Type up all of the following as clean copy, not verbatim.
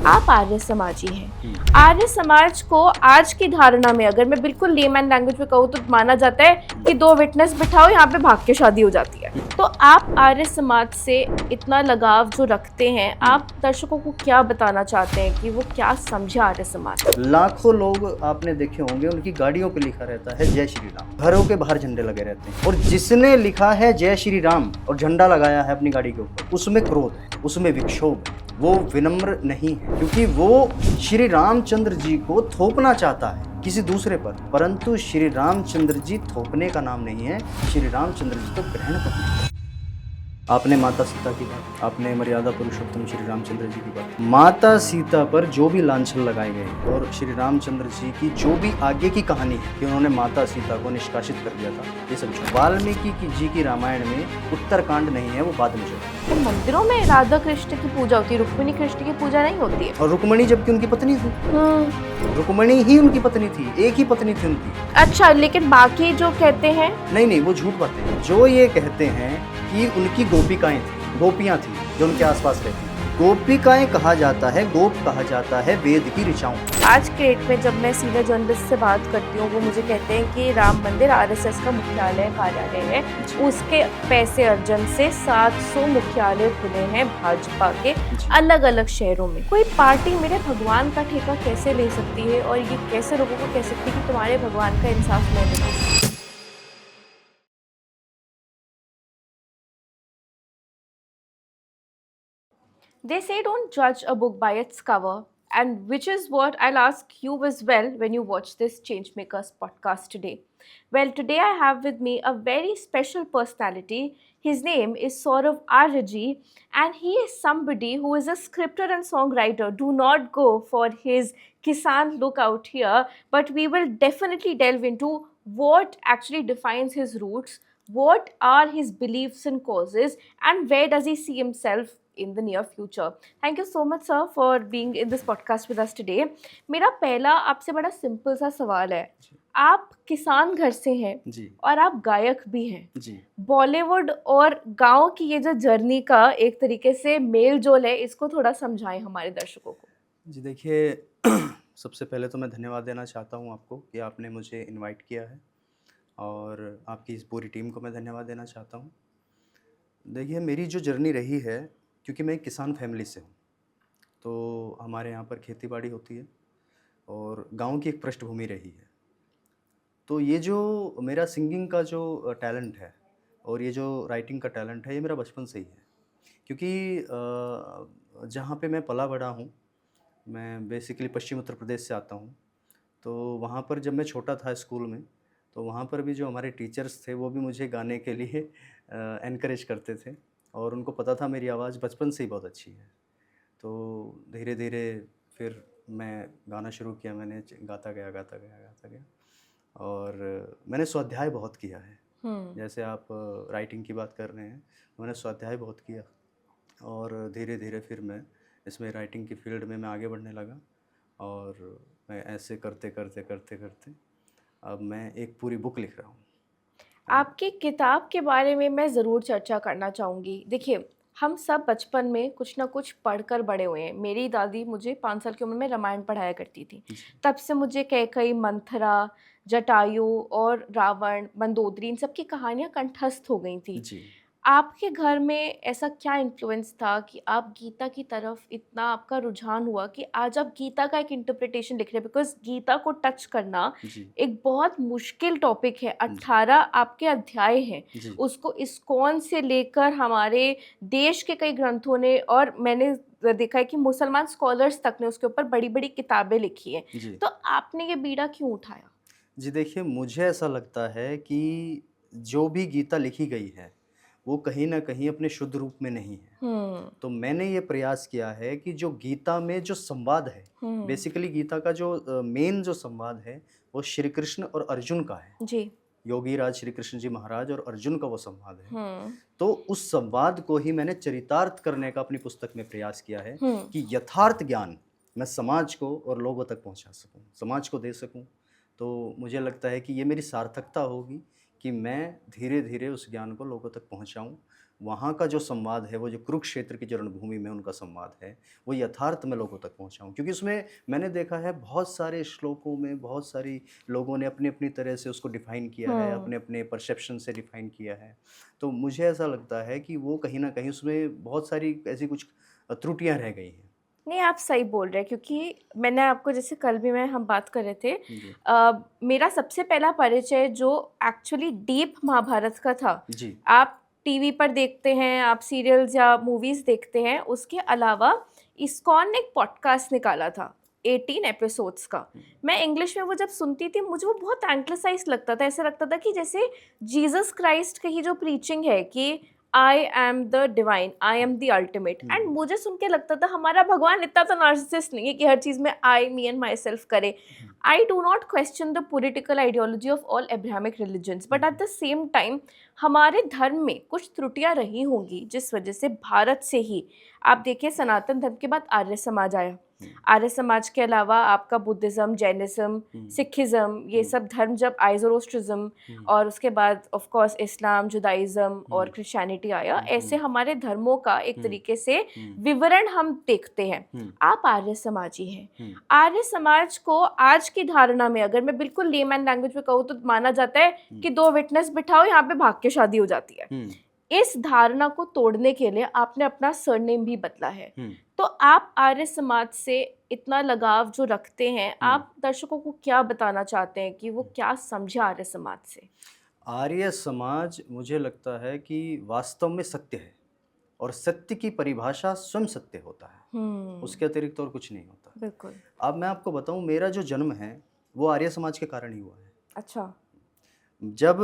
आप आर्य समाजी हैं। आर्य समाज को आज की धारणा में अगर मैं बिल्कुल लेमैन लैंग्वेज में कहूँ तो माना जाता है कि 2 विटनेस बिठाओ, यहाँ पे भाग के शादी हो जाती है। तो आप आर्य समाज से इतना लगाव जो रखते हैं, आप दर्शकों को क्या बताना चाहते हैं कि वो क्या समझे आर्य समाज? लाखों लोग आपने देखे होंगे, उनकी गाड़ियों पे लिखा रहता है जय श्री राम, घरों के बाहर झंडे लगे रहते हैं। और जिसने लिखा है जय श्री राम और झंडा लगाया है अपनी गाड़ी के ऊपर, उसमें क्रोध है, उसमें विक्षोभ है, वो विनम्र नहीं है, क्योंकि वो श्री रामचंद्र जी को थोपना चाहता है किसी दूसरे पर। परंतु श्री रामचंद्र जी थोपने का नाम नहीं है, श्री रामचंद्र जी तो ग्रहण करने का। आपने माता सीता की बात, आपने मर्यादा पुरुषोत्तम श्री रामचंद्र जी की बात। माता सीता पर जो भी लांछन लगाए गए और श्री रामचंद्र जी की जो भी आगे की कहानी है कि उन्होंने माता सीता को निष्कासित कर दिया था, ये सब वाल्मीकि जी की रामायण में उत्तरकांड नहीं है, वो बाद में जो तो मंदिरों में राधा कृष्ण की पूजा होती है, रुक्मिणी कृष्ण की पूजा नहीं होती है। और रुक्मणी जबकि उनकी पत्नी थी, रुक्मणी ही उनकी पत्नी थी, एक ही पत्नी थी उनकी। अच्छा, लेकिन बाकी जो कहते हैं नहीं, वो झूठ बातें हैं। जो ये कहते हैं कि उनकी गोपिकाएं थी, गोपियां थी जो उनके आसपास रहती। गोपिकाएं कहा जाता है, गोप कहा जाता है वेद की ऋचाओं। आज के डेट में जब मैं सीनियर जर्नलिस्ट से बात करती हूँ, वो मुझे कहते हैं कि राम मंदिर आरएसएस का मुख्यालय कार्यालय है, उसके पैसे अर्जन से 700 मुख्यालय खुले हैं भाजपा के अलग अलग शहरों में। कोई पार्टी मेरे भगवान का ठेका कैसे ले सकती है और ये कैसे लोगों को कह सकती है कि तुम्हारे भगवान का इंसाफ मैं दूंगा? They say don't judge a book by its cover, and which is what I'll ask you as well when you watch this Changemakers podcast today. Well, today I have with me a very special personality. His name is Saurav Aryaji, and he is somebody who is a scripter and songwriter. Do not go for his Kisan look out here, but we will definitely delve into what actually defines his roots, what are his beliefs and causes, and where does he see himself in the near future. Thank you so much, sir, for being in this podcast with us today. मेरा पहला आपसे बड़ा simple सा सवाल है, आप किसान घर से हैं जी और आप गायक भी हैं। जी बॉलीवुड और गांव की ये जो जर्नी का एक तरीके से मेल जोल है, इसको थोड़ा समझाएं हमारे दर्शकों को। जी देखिए सबसे पहले तो मैं धन्यवाद देना चाहता हूँ आपको कि आपने मुझे इनवाइट किया है, और आपकी इस पूरी टीम को मैं धन्यवाद देना चाहता हूँ। देखिए मेरी जो जर्नी रही है, क्योंकि मैं एक किसान फैमिली से हूँ, तो हमारे यहाँ पर खेती बाड़ी होती है और गांव की एक पृष्ठभूमि रही है। तो ये जो मेरा सिंगिंग का जो टैलेंट है और ये जो राइटिंग का टैलेंट है, ये मेरा बचपन से ही है। क्योंकि जहाँ पे मैं पला बड़ा हूँ, मैं बेसिकली पश्चिम उत्तर प्रदेश से आता हूँ। तो वहाँ पर जब मैं छोटा था स्कूल में, तो वहाँ पर भी जो हमारे टीचर्स थे वो भी मुझे गाने के लिए एनकरेज करते थे, और उनको पता था मेरी आवाज़ बचपन से ही बहुत अच्छी है। तो धीरे धीरे फिर मैं गाना शुरू किया, मैंने गाता गया गाता गया गाता गया, और मैंने स्वाध्याय बहुत किया है। जैसे आप राइटिंग की बात कर रहे हैं, तो मैंने स्वाध्याय बहुत किया, और धीरे धीरे फिर मैं इसमें राइटिंग की फील्ड में मैं आगे बढ़ने लगा, और मैं ऐसे करते करते करते करते अब मैं एक पूरी बुक लिख रहा हूँ। आपकी किताब के बारे में मैं ज़रूर चर्चा करना चाहूँगी। देखिए, हम सब बचपन में कुछ ना कुछ पढ़कर बड़े हुए हैं। मेरी दादी मुझे 5 साल की उम्र में रामायण पढ़ाया करती थी। तब से मुझे कैकई, मंथरा, जटायु और रावण, मंदोदरी इन सब की कहानियाँ कंठस्थ हो गई थी। जी आपके घर में ऐसा क्या इन्फ्लुएंस था कि आप गीता की तरफ इतना आपका रुझान हुआ कि आज आप गीता का एक इंटरप्रिटेशन लिख रहे हैं? बिकॉज़ गीता को टच करना जी एक बहुत मुश्किल टॉपिक है। 18 आपके अध्याय हैं। जी उसको इस्कॉन से लेकर हमारे देश के कई ग्रंथों ने, और मैंने देखा है कि मुसलमान स्कॉलर्स तक ने उसके ऊपर बड़ी-बड़ी किताबें लिखी हैं। जी तो आपने ये बीड़ा क्यों उठाया? जी देखिए, मुझे ऐसा लगता है कि जो भी गीता लिखी गई है, वो कहीं न कहीं अपने शुद्ध रूप में नहीं है। हुँ, तो मैंने ये प्रयास किया है कि जो गीता में जो संवाद है, हुँ। बेसिकली गीता का जो मेन जो संवाद है, वो श्री कृष्ण और अर्जुन का है। जी। योगी राज श्री कृष्ण जी महाराज और अर्जुन का वो संवाद है। हुँ, तो उस संवाद को ही मैंने चरितार्थ करने का अपनी पुस्तक में प्रयास किया है हुँ। कि यथार्थ ज्ञान मैं समाज को और लोगों तक पहुंचा सकूं, समाज को दे सकूं। तो मुझे लगता है कि ये मेरी सार्थकता होगी कि मैं धीरे धीरे उस ज्ञान को लोगों तक पहुंचाऊं, वहाँ का जो संवाद है, वो जो कुरुक्षेत्र की जो रणभूमि में उनका संवाद है, वो यथार्थ में लोगों तक पहुँचाऊँ। क्योंकि उसमें मैंने देखा है बहुत सारे श्लोकों में बहुत सारी लोगों ने अपनी-अपनी तरह से उसको डिफ़ाइन किया है, हुँ। अपने-अपने परसेप्शन से डिफ़ाइन किया है। तो मुझे ऐसा लगता है कि वो कहीं न कहीं उसमें बहुत सारी ऐसी कुछ त्रुटियाँ रह गई हैं। नहीं, आप सही बोल रहे हैं क्योंकि मैंने आपको जैसे कल भी मैं हम बात कर रहे थे जी, मेरा सबसे पहला परिचय जो एक्चुअली डीप महाभारत का था। जी, आप टीवी पर देखते हैं, आप सीरियल्स या मूवीज़ देखते हैं, उसके अलावा इस्कॉन ने एक पॉडकास्ट निकाला था 18 एपिसोड्स का। हुँ, मैं इंग्लिश में वो जब सुनती थी मुझे वो बहुत एंग्लिसाइज्ड लगता था। ऐसा लगता था कि जैसे जीसस क्राइस्ट की ही जो प्रीचिंग है कि I am the divine, I am the ultimate, hmm, and मुझे सुन के लगता था हमारा भगवान इतना तो नार्सिसिस्ट नहीं है कि हर चीज़ में आई मी एंड माई सेल्फ करे। Um, I do not question the political ideology of all Abrahamic religions, but um, at the same time हमारे धर्म में कुछ त्रुटियां रही होंगी जिस वजह से भारत से ही आप देखिए सनातन धर्म के बाद आर्य समाज आया। हुँ, आर्य समाज के अलावा आपका बुद्धिज़्म, जैनिज़्म, हुँ, सिखिज़्म, ये हुँ, सब धर्म जब आए, ज़ोरोस्ट्रिज़्म, हुँ, और उसके बाद ऑफ कोर्स इस्लाम, जुदाइज़्म और हुँ, क्रिश्चियनिटी आया। हुँ, ऐसे हमारे धर्मों का एक हुँ, तरीके से हुँ, विवरण हम देखते हैं। हुँ, आप आर्य समाजी हैं। हुँ, आर्य समाज को आज की धारणा में अगर मैं बिल्कुल लेमैन लैंग्वेज में कहूँ तो माना जाता है हुँ, कि 2 विटनेस बिठाओ, यहाँ पे भाग के शादी हो जाती है। हुँ, इस धारणा को तोड़ने के लिए आपने अपना सरनेम भी बदला है। हुँ, तो आप आर्य समाज से इतना लगाव जो रखते हैं, हुँ। आप दर्शकों को क्या बताना चाहते हैं कि वो क्या समझे आर्य समाज से? आर्य समाज मुझे लगता है कि वास्तव में सत्य है और सत्य की परिभाषा स्वयं सत्य होता है। हुँ, उसके अतिरिक्त और कुछ नहीं होता। बिल्कुल। अब मैं आपको बताऊँ मेरा जो जन्म है, वो आर्य समाज के कारण ही हुआ है। अच्छा। जब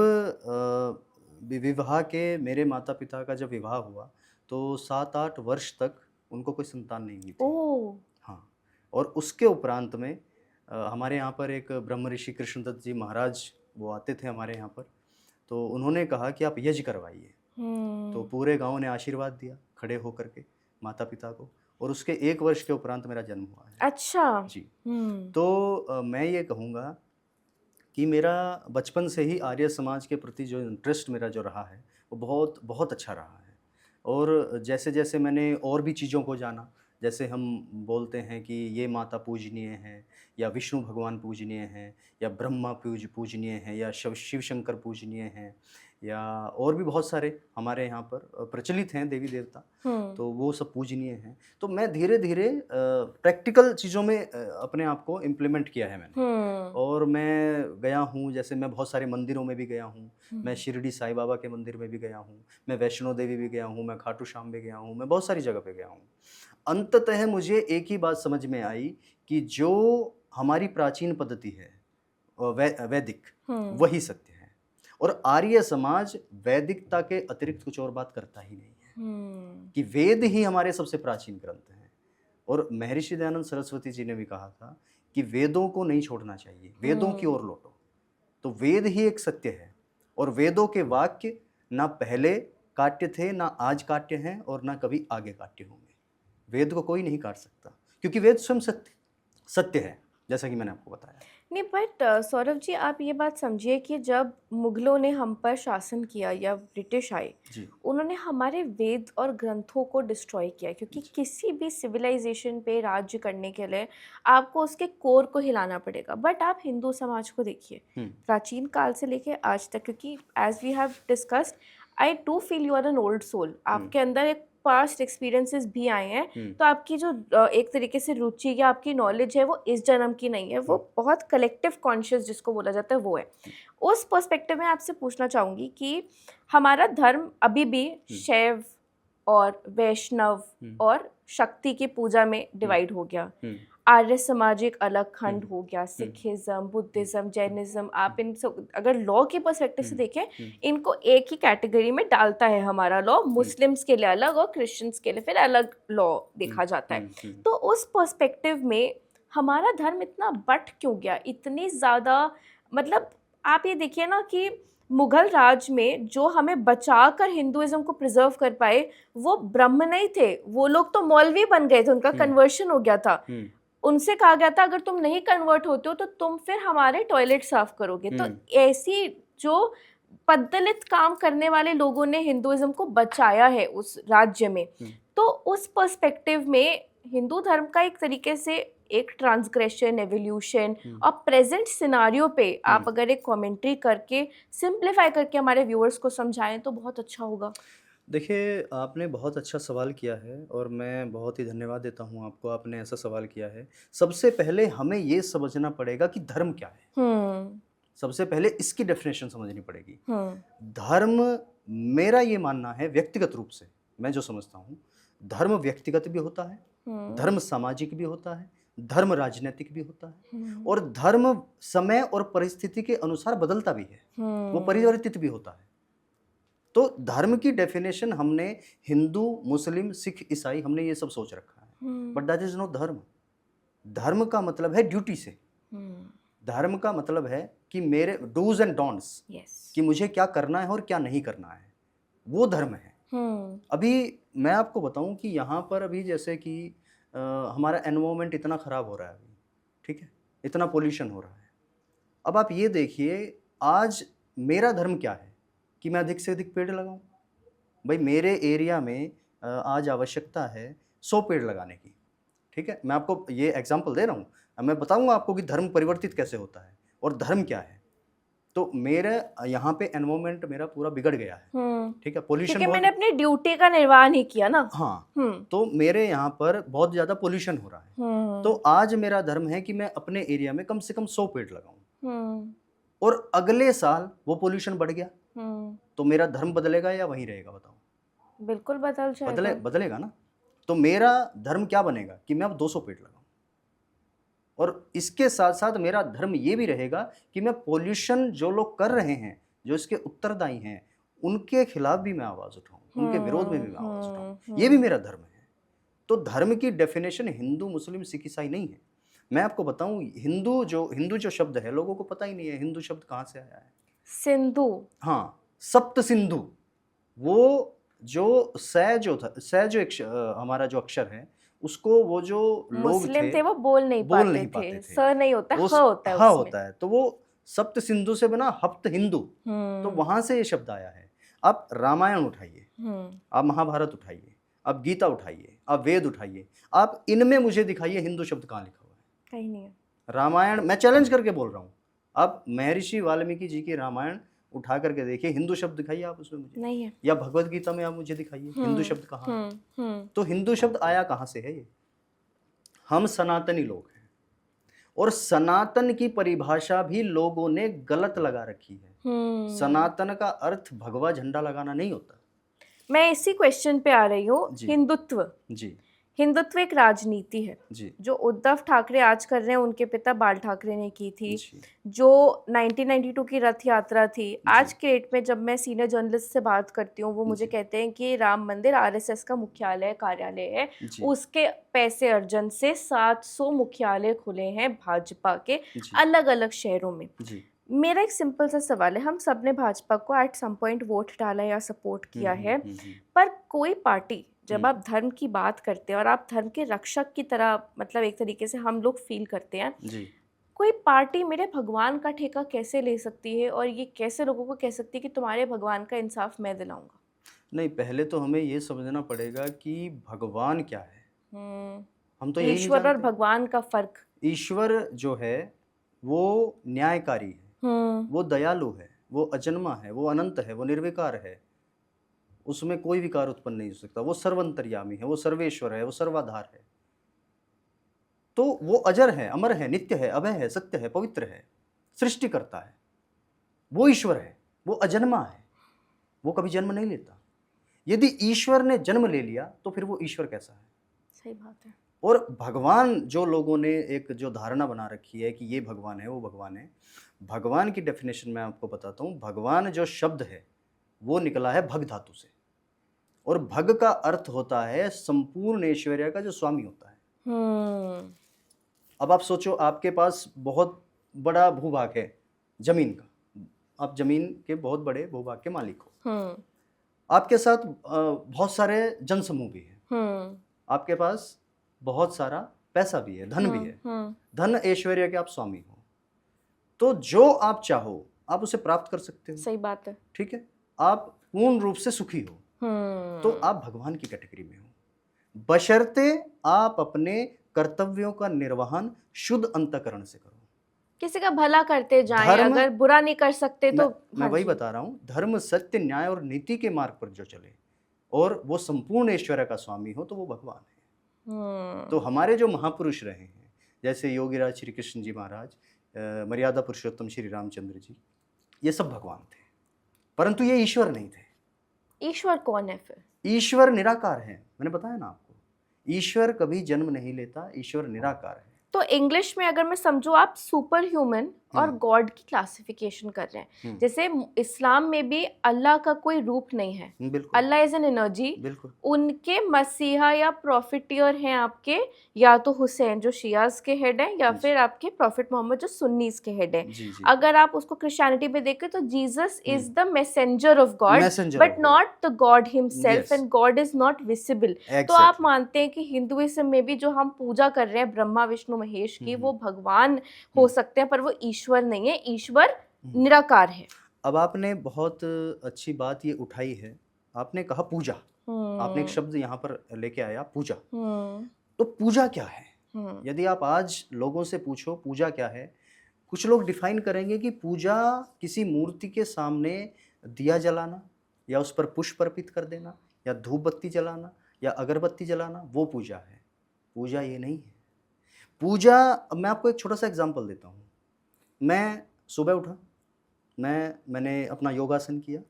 विवाह के मेरे माता-पिता का जब विवाह हुआ, तो 7-8 वर्ष तक उनको कोई संतान नहीं हुई थी। ओह! हाँ, और उसके उपरांत में हमारे यहाँ पर एक ब्रह्म ऋषि कृष्णदत्त जी महाराज वो आते थे हमारे यहाँ पर, तो उन्होंने कहा कि आप यज्ञ करवाइए। तो हुँ, पूरे गाँव ने आशीर्वाद दिया खड़े होकर के माता-पिता को और उसके 1 वर्ष के उपरांत मेरा जन्म हुआ है। अच्छा। जी, हुँ, तो मैं ये कहूँगा कि मेरा बचपन से ही आर्य समाज के प्रति जो इंटरेस्ट मेरा जो रहा है, वो बहुत बहुत अच्छा रहा है। और जैसे-जैसे मैंने और भी चीज़ों को जाना, जैसे हम बोलते हैं कि ये माता पूजनीय हैं या विष्णु भगवान पूजनीय हैं या ब्रह्मा पूजनीय हैं या शिव शंकर पूजनीय हैं या और भी बहुत सारे हमारे यहाँ पर प्रचलित हैं देवी-देवता, हुँ, तो वो सब पूजनीय हैं। तो मैं धीरे-धीरे प्रैक्टिकल चीज़ों में अपने आप को इम्प्लीमेंट किया है मैंने। हुँ, और मैं गया हूँ, जैसे मैं बहुत सारे मंदिरों में भी गया हूँ। मैं हुँ, शिरडी साईं बाबा के मंदिर में भी गया हूँ, मैं वैष्णो देवी भी गया हूँ, मैं खाटू श्याम भी गया हूँ, मैं बहुत सारी जगह पे गया हूँ। अंततः मुझे एक ही बात समझ में आई कि जो हमारी प्राचीन पद्धति है वैदिक, हुँ, वही सत्य है और आर्य समाज वैदिकता के अतिरिक्त कुछ और बात करता ही नहीं है, हुँ, कि वेद ही हमारे सबसे प्राचीन ग्रंथ हैं। और महर्षि दयानंद सरस्वती जी ने भी कहा था कि वेदों को नहीं छोड़ना चाहिए, वेदों की हुँ, ओर लौटो। तो वेद ही एक सत्य है और वेदों के वाक्य ना पहले काट्य थे, ना आज काट्य हैं और ना कभी आगे काट्य होंगे। वेद को कोई नहीं काट सकता क्योंकि वेद स्वयं सत्य सत्य है, जैसा कि मैंने आपको बताया। नहीं, बट सौरभ जी आप ये बात समझिए कि जब मुगलों ने हम पर शासन किया या ब्रिटिश आए, जी, उन्होंने हमारे वेद और ग्रंथों को डिस्ट्रॉय किया क्योंकि जी, किसी भी सिविलाइजेशन पे राज्य करने के लिए आपको उसके कोर को हिलाना पड़ेगा। बट आप हिंदू समाज को देखिए, हुँ, प्राचीन काल से लेके आज तक, क्योंकि as we have discussed I do feel you are an old soul, um, आपके अंदर एक पास्ट एक्सपीरियंसेस भी आए हैं। हुँ, तो आपकी जो एक तरीके से रुचि या आपकी नॉलेज है वो इस जन्म की नहीं है, वो हुँ, बहुत कलेक्टिव कॉन्शियस जिसको बोला जाता है वो है। उस पर्सपेक्टिव में आपसे पूछना चाहूँगी कि हमारा धर्म अभी भी हुँ, शैव और वैष्णव हुँ, और शक्ति की पूजा में हुँ, डिवाइड हो गया। हुँ, आर्य समाज एक अलग हुँ, खंड हो गया, हुँ, सिखिज़्म, हुँ, बुद्धिज़्म, हुँ, जैनिज़्म, आप इन सब अगर लॉ के पर्सपेक्टिव हुँ, से देखें, हुँ, इनको एक ही कैटेगरी में डालता है हमारा लॉ, हुँ, मुस्लिम्स के लिए अलग और क्रिश्चियंस के लिए फिर अलग लॉ हुँ, देखा जाता है। हुँ, हुँ, तो उस पर्सपेक्टिव में हमारा धर्म इतना बँट क्यों गया? इतनी ज़्यादा, मतलब आप ये देखिए ना कि मुगल राज में जो हमें बचाकर हिंदुइज़्म को प्रिज़र्व कर पाए, वो ब्रह्म नहीं थे, वो लोग तो मौलवी बन गए थे, उनका हुँ, कन्वर्शन हो गया था। हुँ, उनसे कहा गया था अगर तुम नहीं कन्वर्ट होते हो तो तुम फिर हमारे टॉयलेट साफ करोगे। तो हुँ, ऐसी जो पद्दलित काम करने वाले लोगों ने हिंदुइज्म को बचाया है उस राज्य में। तो उस पर्सपेक्टिव में हिंदू धर्म का एक तरीके से एक ट्रांसग्रेशन, एवोल्यूशन और प्रेजेंट सिनारियो पे आप अगर एक कमेंट्री करके सिंप्लीफाई करके हमारे व्यूअर्स को समझाएं तो बहुत अच्छा होगा। देखिए, आपने बहुत अच्छा सवाल किया है और मैं बहुत ही धन्यवाद देता हूँ आपको, आपने ऐसा सवाल किया है। सबसे पहले हमें ये समझना पड़ेगा कि धर्म क्या है। सबसे पहले इसकी डेफिनेशन समझनी पड़ेगी। धर्म, मेरा ये मानना है व्यक्तिगत रूप से, मैं जो समझता हूँ, धर्म व्यक्तिगत भी होता है, धर्म सामाजिक भी होता है, धर्म राजनीतिक भी होता है, और धर्म समय और परिस्थिति के अनुसार बदलता भी है, वो परिवर्तित भी होता है। तो धर्म की डेफिनेशन हमने हिंदू, मुस्लिम, सिख, ईसाई, हमने ये सब सोच रखा है, बट दैट इज नॉट धर्म। धर्म का मतलब है ड्यूटी से। धर्म का मतलब है कि मेरे डूज एंड डोंट्स, कि मुझे क्या करना है और क्या नहीं करना है, वो धर्म है। अभी मैं आपको बताऊं कि यहाँ पर अभी जैसे कि हमारा एनवायरनमेंट इतना ख़राब हो रहा है अभी, ठीक है, इतना पोल्यूशन हो रहा है। अब आप ये देखिए, आज मेरा धर्म क्या है कि मैं अधिक से अधिक पेड़ लगाऊं। भाई मेरे एरिया में आज आवश्यकता है 100 पेड़ लगाने की, ठीक है। मैं आपको ये एग्जांपल दे रहा हूँ, मैं बताऊंगा आपको कि धर्म परिवर्तित कैसे होता है और धर्म क्या है। तो मेरे यहाँ पे एनवायरनमेंट मेरा पूरा बिगड़ गया है, ठीक है, पोल्यूशन, क्योंकि मैंने अपनी ड्यूटी का निर्वाह नहीं किया ना। हाँ, तो मेरे यहाँ पर बहुत ज़्यादा पोल्यूशन हो रहा है। तो आज मेरा धर्म है कि मैं अपने एरिया में कम से कम 100 पेड़ लगाऊं, और अगले साल वो पोल्यूशन बढ़ गया, तो मेरा धर्म बदलेगा या वहीं रहेगा, बताओ। बिल्कुल बदल जाएगा, बदलेगा ना। तो मेरा धर्म क्या बनेगा कि मैं अब 200 पेड़ लगाऊं, और इसके साथ साथ मेरा धर्म ये भी रहेगा कि मैं पोल्यूशन जो लोग कर रहे हैं, जो इसके उत्तरदायी हैं, उनके खिलाफ भी मैं आवाज़ उठाऊं, उनके विरोध में भी मैं आवाज़ उठाऊं। ये भी मेरा धर्म है। तो धर्म की डेफिनेशन हिंदू, मुस्लिम, सिख, ईसाई नहीं है। मैं आपको बताऊं, हिंदू जो शब्द है, लोगों को पता ही नहीं है हिंदू शब्द कहाँ से आया है। सिंधु, हाँ, सप्त सिंधु। वो जो सै जो था, सै जो हमारा जो अक्षर है, उसको वो जो लोग मुस्लिम थे वो बोल नहीं पाते थे। स नहीं होता, ह होता है, ह होता है। तो वो सप्त सिंधु से बना हप्त हिंदू, तो वहां से ये शब्द आया है। आप रामायण उठाइए, आप महाभारत उठाइए, आप गीता उठाइए, आप वेद उठाइए, आप इनमें मुझे दिखाइए हिंदू शब्द कहाँ लिखा हुआ है। कहीं नहीं है। रामायण, मैं चैलेंज करके बोल रहा हूँ, आप महर्षि वाल्मीकि जी की रामायण उठा करके देखिए, हिंदू शब्द दिखाइए आप उसमें मुझे, नहीं है। या भगवत गीता में आप मुझे दिखाइए हिंदू शब्द कहाँ है। तो हिंदू शब्द आया कहाँ से है? ये हम सनातनी लोग हैं, और सनातन की परिभाषा भी लोगों ने गलत लगा रखी है। सनातन का अर्थ भगवा झंडा लगाना नहीं होता। मैं इसी क्वेश्चन पे आ रही हूँ। हिंदुत्व, जी, हिंदुत्व एक राजनीति है जी, जो उद्धव ठाकरे आज कर रहे हैं, उनके पिता बाल ठाकरे ने की थी। जो 1992 की रथ यात्रा थी, आज के डेट में जब मैं सीनियर जर्नलिस्ट से बात करती हूँ, वो मुझे कहते हैं कि राम मंदिर आरएसएस का मुख्यालय कार्यालय है। उसके पैसे अर्जन से 700 मुख्यालय खुले हैं भाजपा के अलग अलग शहरों में। मेरा एक सिंपल सा सवाल है, हम सब ने भाजपा को एट सम पॉइंट वोट डाला या सपोर्ट किया है, पर कोई पार्टी, जब आप धर्म की बात करते हैं और आप धर्म के रक्षक की तरह, मतलब एक तरीके से हम लोग फील करते हैं, कोई पार्टी मेरे भगवान का ठेका कैसे ले सकती है और ये कैसे लोगों को कह सकती है कि तुम्हारे भगवान का इंसाफ मैं दिलाऊंगा? नहीं, पहले तो हमें ये समझना पड़ेगा कि भगवान क्या है। हम तो यही ईश्वर और भगवान का फर्क। ईश्वर जो है वो न्यायकारी है, वो दयालु है, वो अजन्मा है, वो अनंत है, वो निर्विकार है, उसमें कोई विकार उत्पन्न नहीं हो सकता। वो सर्वंतर्यामी है, वो सर्वेश्वर है, वो सर्वाधार है। तो वो अजर है, अमर है, नित्य है, अभय है, सत्य है, पवित्र है, सृष्टि करता है। वो ईश्वर है, वो अजन्मा है, वो कभी जन्म नहीं लेता। यदि ईश्वर ने जन्म ले लिया तो फिर वो ईश्वर कैसा है? सही बात है। और भगवान, जो लोगों ने एक जो धारणा बना रखी है कि ये भगवान है, वो भगवान है, भगवान की डेफिनेशन मैं आपको बताता हूँ। भगवान जो शब्द है वो निकला है भग धातु से, और भग का अर्थ होता है संपूर्ण ऐश्वर्य का जो स्वामी होता है। अब आप सोचो, आपके पास बहुत बड़ा भूभाग है जमीन का, आप जमीन के बहुत बड़े भूभाग के मालिक हो, आपके साथ बहुत सारे जनसमूह भी है, आपके पास बहुत सारा पैसा भी है, धन भी है, धन ऐश्वर्य के आप स्वामी हो। तो जो आप चाहो आप उसे प्राप्त कर सकते हो। सही बात है। ठीक है, आप पूर्ण रूप से सुखी हो तो आप भगवान की कैटेगरी में हो, बशर्ते आप अपने कर्तव्यों का निर्वहन शुद्ध अंतःकरण से करो। किसी का भला करते जाएं, धर्म, अगर बुरा नहीं कर सकते मैं तो मैं हाँ वही जी। बता रहा हूँ, धर्म सत्य न्याय और नीति के मार्ग पर जो चले और वो संपूर्ण ऐश्वर्य का स्वामी हो तो वो भगवान है। तो हमारे जो महापुरुष रहे हैं जैसे योगीराज श्री कृष्ण जी महाराज, मर्यादा पुरुषोत्तम श्री रामचंद्र जी, ये सब भगवान थे, परंतु ये ईश्वर नहीं थे। ईश्वर कौन है फिर? ईश्वर निराकार है, मैंने बताया ना आपको, ईश्वर कभी जन्म नहीं लेता, ईश्वर निराकार है। तो इंग्लिश में अगर मैं समझूं, आप सुपर ह्यूमन और गॉड की क्लासिफिकेशन कर रहे हैं। जैसे इस्लाम में भी अल्लाह का कोई रूप नहीं है, बिल्कुल अल्लाह इज एन एनर्जी। बिल्कुल उनके मसीहा या प्रॉफिटियर हैं आपके, या तो हुसैन जो शियाज के हेड हैं, या फिर आपके प्रॉफिट मोहम्मद जो सुन्नीस के हेड हैं। जी जी, अगर आप उसको क्रिश्चियनिटी में देखें तो Jesus is the messenger of God, messenger but of not the God himself, Yes. And God is not visible. तो आप एग्जैक्टली, मानते हैं कि हिंदुइज्म में भी जो हम पूजा कर रहे हैं ब्रह्मा विष्णु महेश की, वो भगवान हो सकते हैं, पर वो ईश्वर नहीं है, ईश्वर निराकार है। अब आपने बहुत अच्छी बात ये उठाई है, आपने कहा पूजा, आपने एक शब्द यहाँ पर लेके आया, पूजा। तो पूजा क्या है? यदि आप आज लोगों से पूछो पूजा क्या है, कुछ लोग डिफाइन करेंगे कि पूजा किसी मूर्ति के सामने दिया जलाना या उस पर पुष्प अर्पित कर देना या धूप बत्ती जलाना या अगरबत्ती जलाना, वो पूजा है। पूजा ये नहीं है। पूजा, अब मैं आपको एक छोटा सा एग्जांपल देता हूँ। मैं सुबह उठा, मैंने अपना योगासन किया,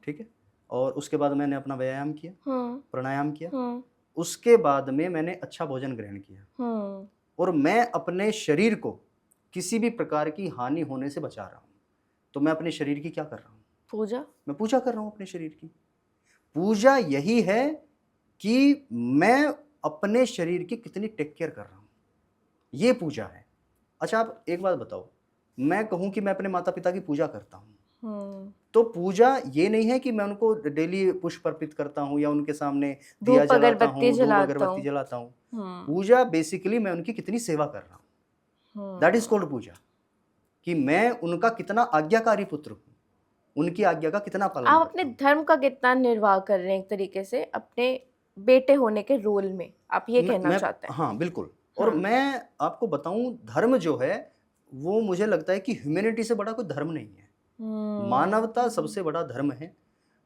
ठीक है, और उसके बाद मैंने अपना व्यायाम किया, प्राणायाम किया, उसके बाद में मैंने अच्छा भोजन ग्रहण किया, और मैं अपने शरीर को किसी भी प्रकार की हानि होने से बचा रहा हूँ। तो मैं अपने शरीर की क्या कर रहा हूँ? पूजा। मैं पूजा कर रहा हूँ अपने शरीर की। पूजा यही है कि मैं अपने शरीर की कितनी टेक केयर कर रहा हूँ, ये पूजा है। अच्छा, आप एक बात बताओ, मैं कहूँ कि मैं अपने माता पिता की पूजा करता हूँ, तो पूजा ये नहीं है कि मैं उनको डेली पुष्प अर्पित करता हूँ या उनके सामने दिया जलाता हूँ, धूप अगरबत्ती जलाता हूँ। पूजा बेसिकली मैं उनकी कितनी सेवा कर रहा हूँ, दैट इज कॉल्ड पूजा, कि मैं उनका कितना आज्ञाकारी पुत्र हूँ, उनकी आज्ञा का कितना पालन आप करता अपने हूँ। धर्म का कितना निर्वाह कर रहे हैं एक तरीके से अपने बेटे होने के रोल में, आप ये कहना चाहते हैं? हाँ बिल्कुल। और मैं आपको बताऊं, धर्म जो है वो मुझे लगता है कि ह्यूमैनिटी से बड़ा कोई धर्म नहीं है, मानवता सबसे बड़ा धर्म है।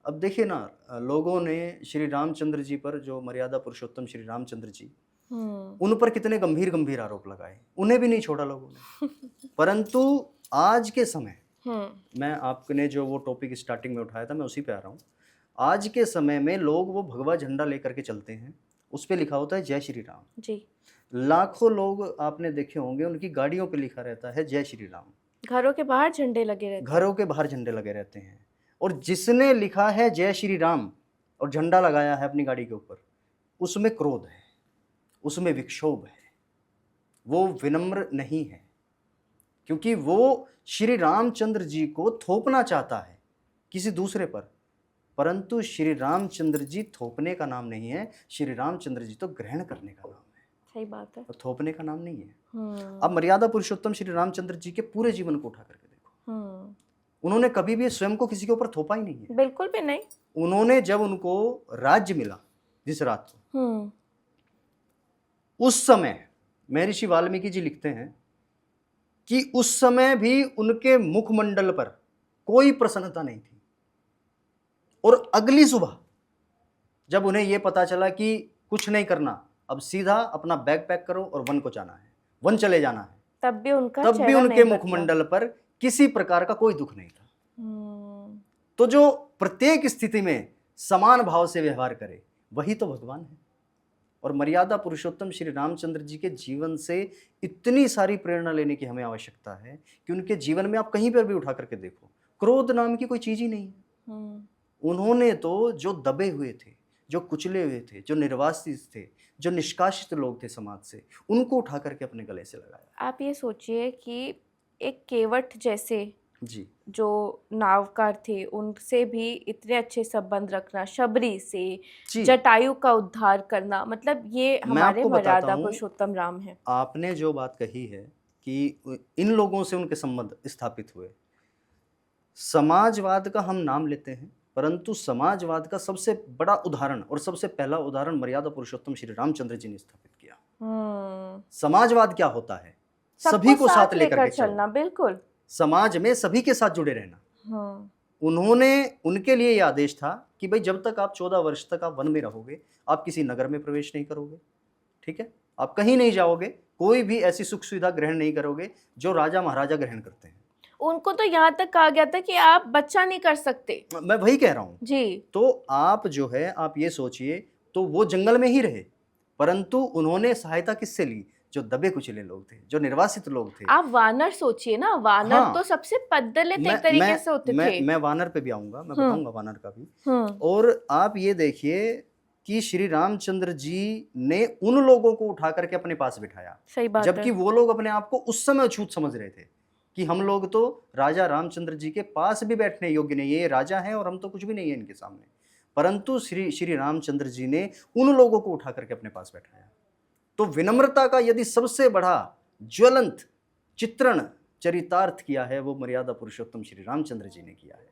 अब देखिए ना, लोगों ने श्री रामचंद्र जी पर, जो मर्यादा पुरुषोत्तम श्री रामचंद्र जी, उन पर कितने गंभीर गंभीर आरोप लगाए, उन्हें भी नहीं छोड़ा लोगों ने। परंतु आज के समय, मैं आपने जो वो टॉपिक स्टार्टिंग में उठाया था, मैं उसी पे आ रहा हूँ। आज के समय में लोग वो भगवा झंडा लेकर के चलते हैं, उस पे लिखा होता है जय श्री राम जी। लाखों लोग आपने देखे होंगे, उनकी गाड़ियों पे लिखा रहता है जय श्री राम, घरों के बाहर झंडे लगे रहते हैं। घरों के बाहर झंडे लगे रहते हैं। और जिसने लिखा है जय श्री राम और झंडा लगाया है अपनी गाड़ी के ऊपर, उसमें क्रोध है, उसमें विक्षोभ है, वो विनम्र नहीं है, क्योंकि वो श्री रामचंद्र जी को थोपना चाहता है किसी दूसरे पर। परंतु श्री रामचंद्र जी थोपने का नाम नहीं है, श्री रामचंद्र जी तो ग्रहण करने का नाम है। सही बात है। और थोपने का नाम नहीं है। अब मर्यादा पुरुषोत्तम श्री रामचंद्र जी के पूरे जीवन को उठा करके देखो, उन्होंने कभी भी स्वयं को किसी के ऊपर थोपा ही नहीं है, बिल्कुल भी नहीं। उन्होंने जब उनको राज्य मिला जिस रात को, उस समय महर्षि वाल्मीकि जी लिखते हैं कि उस समय भी उनके मुखमंडल पर कोई प्रसन्नता नहीं थी। और अगली सुबह जब उन्हें यह पता चला कि कुछ नहीं करना, अब सीधा अपना बैग पैक करो और वन को जाना है, वन चले जाना है, तब भी उनके मुखमंडल पर किसी प्रकार का कोई दुख नहीं था। तो जो प्रत्येक स्थिति में समान भाव से व्यवहार करे, वही तो भगवान है। और मर्यादा पुरुषोत्तम श्री रामचंद्र जी के जीवन से इतनी सारी प्रेरणा लेने की हमें आवश्यकता है कि उनके जीवन में आप कहीं पर भी उठा करके देखो, क्रोध नाम की कोई चीज ही नहीं है। उन्होंने तो जो दबे हुए थे, जो कुचले हुए थे, जो निर्वासित थे, जो निष्कासित लोग थे समाज से, उनको उठा करके अपने गले से लगाया। आप ये सोचिए कि एक केवट जैसे जी जो नावकार थे, उनसे भी इतने अच्छे संबंध रखना, शबरी से जटायु का उद्धार करना, मतलब ये हमारे मर्यादा पुरुषोत्तम राम है। आपने जो बात कही है कि इन लोगों से उनके संबंध स्थापित हुए, समाजवाद का हम नाम लेते हैं, परंतु समाजवाद का सबसे बड़ा उदाहरण और सबसे पहला उदाहरण मर्यादा पुरुषोत्तम श्री रामचंद्र जी ने स्थापित किया। समाजवाद क्या होता है? सभी सबको को साथ साथ लेकर लेकर के चलना, चलना, बिल्कुल। समाज में सभी के साथ जुड़े रहना। उन्होंने उनके लिए यह आदेश था कि भाई जब तक आप 14 वर्ष तक आप वन में रहोगे, आप किसी नगर में प्रवेश नहीं करोगे, ठीक है? आप कहीं नहीं जाओगे, कोई भी ऐसी सुख सुविधा ग्रहण नहीं करोगे जो राजा महाराजा ग्रहण करते हैं। उनको तो यहाँ तक कहा गया था कि आप बच्चा नहीं कर सकते। मैं वही कह रहा हूँ जी। तो आप जो है, आप ये सोचिए, तो वो जंगल में ही रहे, परंतु उन्होंने सहायता किससे ली? जो दबे कुचले लोग थे, जो निर्वासित लोग थे। आप वानर सोचिए ना, वानर हाँ, तो सबसे पद्दले मैं तरीके से होते थे। मैं वानर पे भी आऊंगा, मैं बताऊंगा वानर का भी। हम्म। और आप ये देखिए कि श्री रामचंद्र जी ने उन लोगों को उठा करके अपने पास बिठाया, सही बात जबकि है। वो लोग अपने आप को उस समय अछूत समझ रहे थे कि हम लोग तो राजा रामचंद्र जी के पास भी बैठने योग्य नहीं है, ये राजा हैं और हम तो कुछ भी नहीं है इनके सामने। परंतु श्री रामचंद्र जी ने उन लोगों को उठा करके अपने पास बैठाया। तो विनम्रता का यदि सबसे बड़ा ज्वलंत चित्रण चरितार्थ किया है, वो मर्यादा पुरुषोत्तम श्री रामचंद्र जी ने किया है।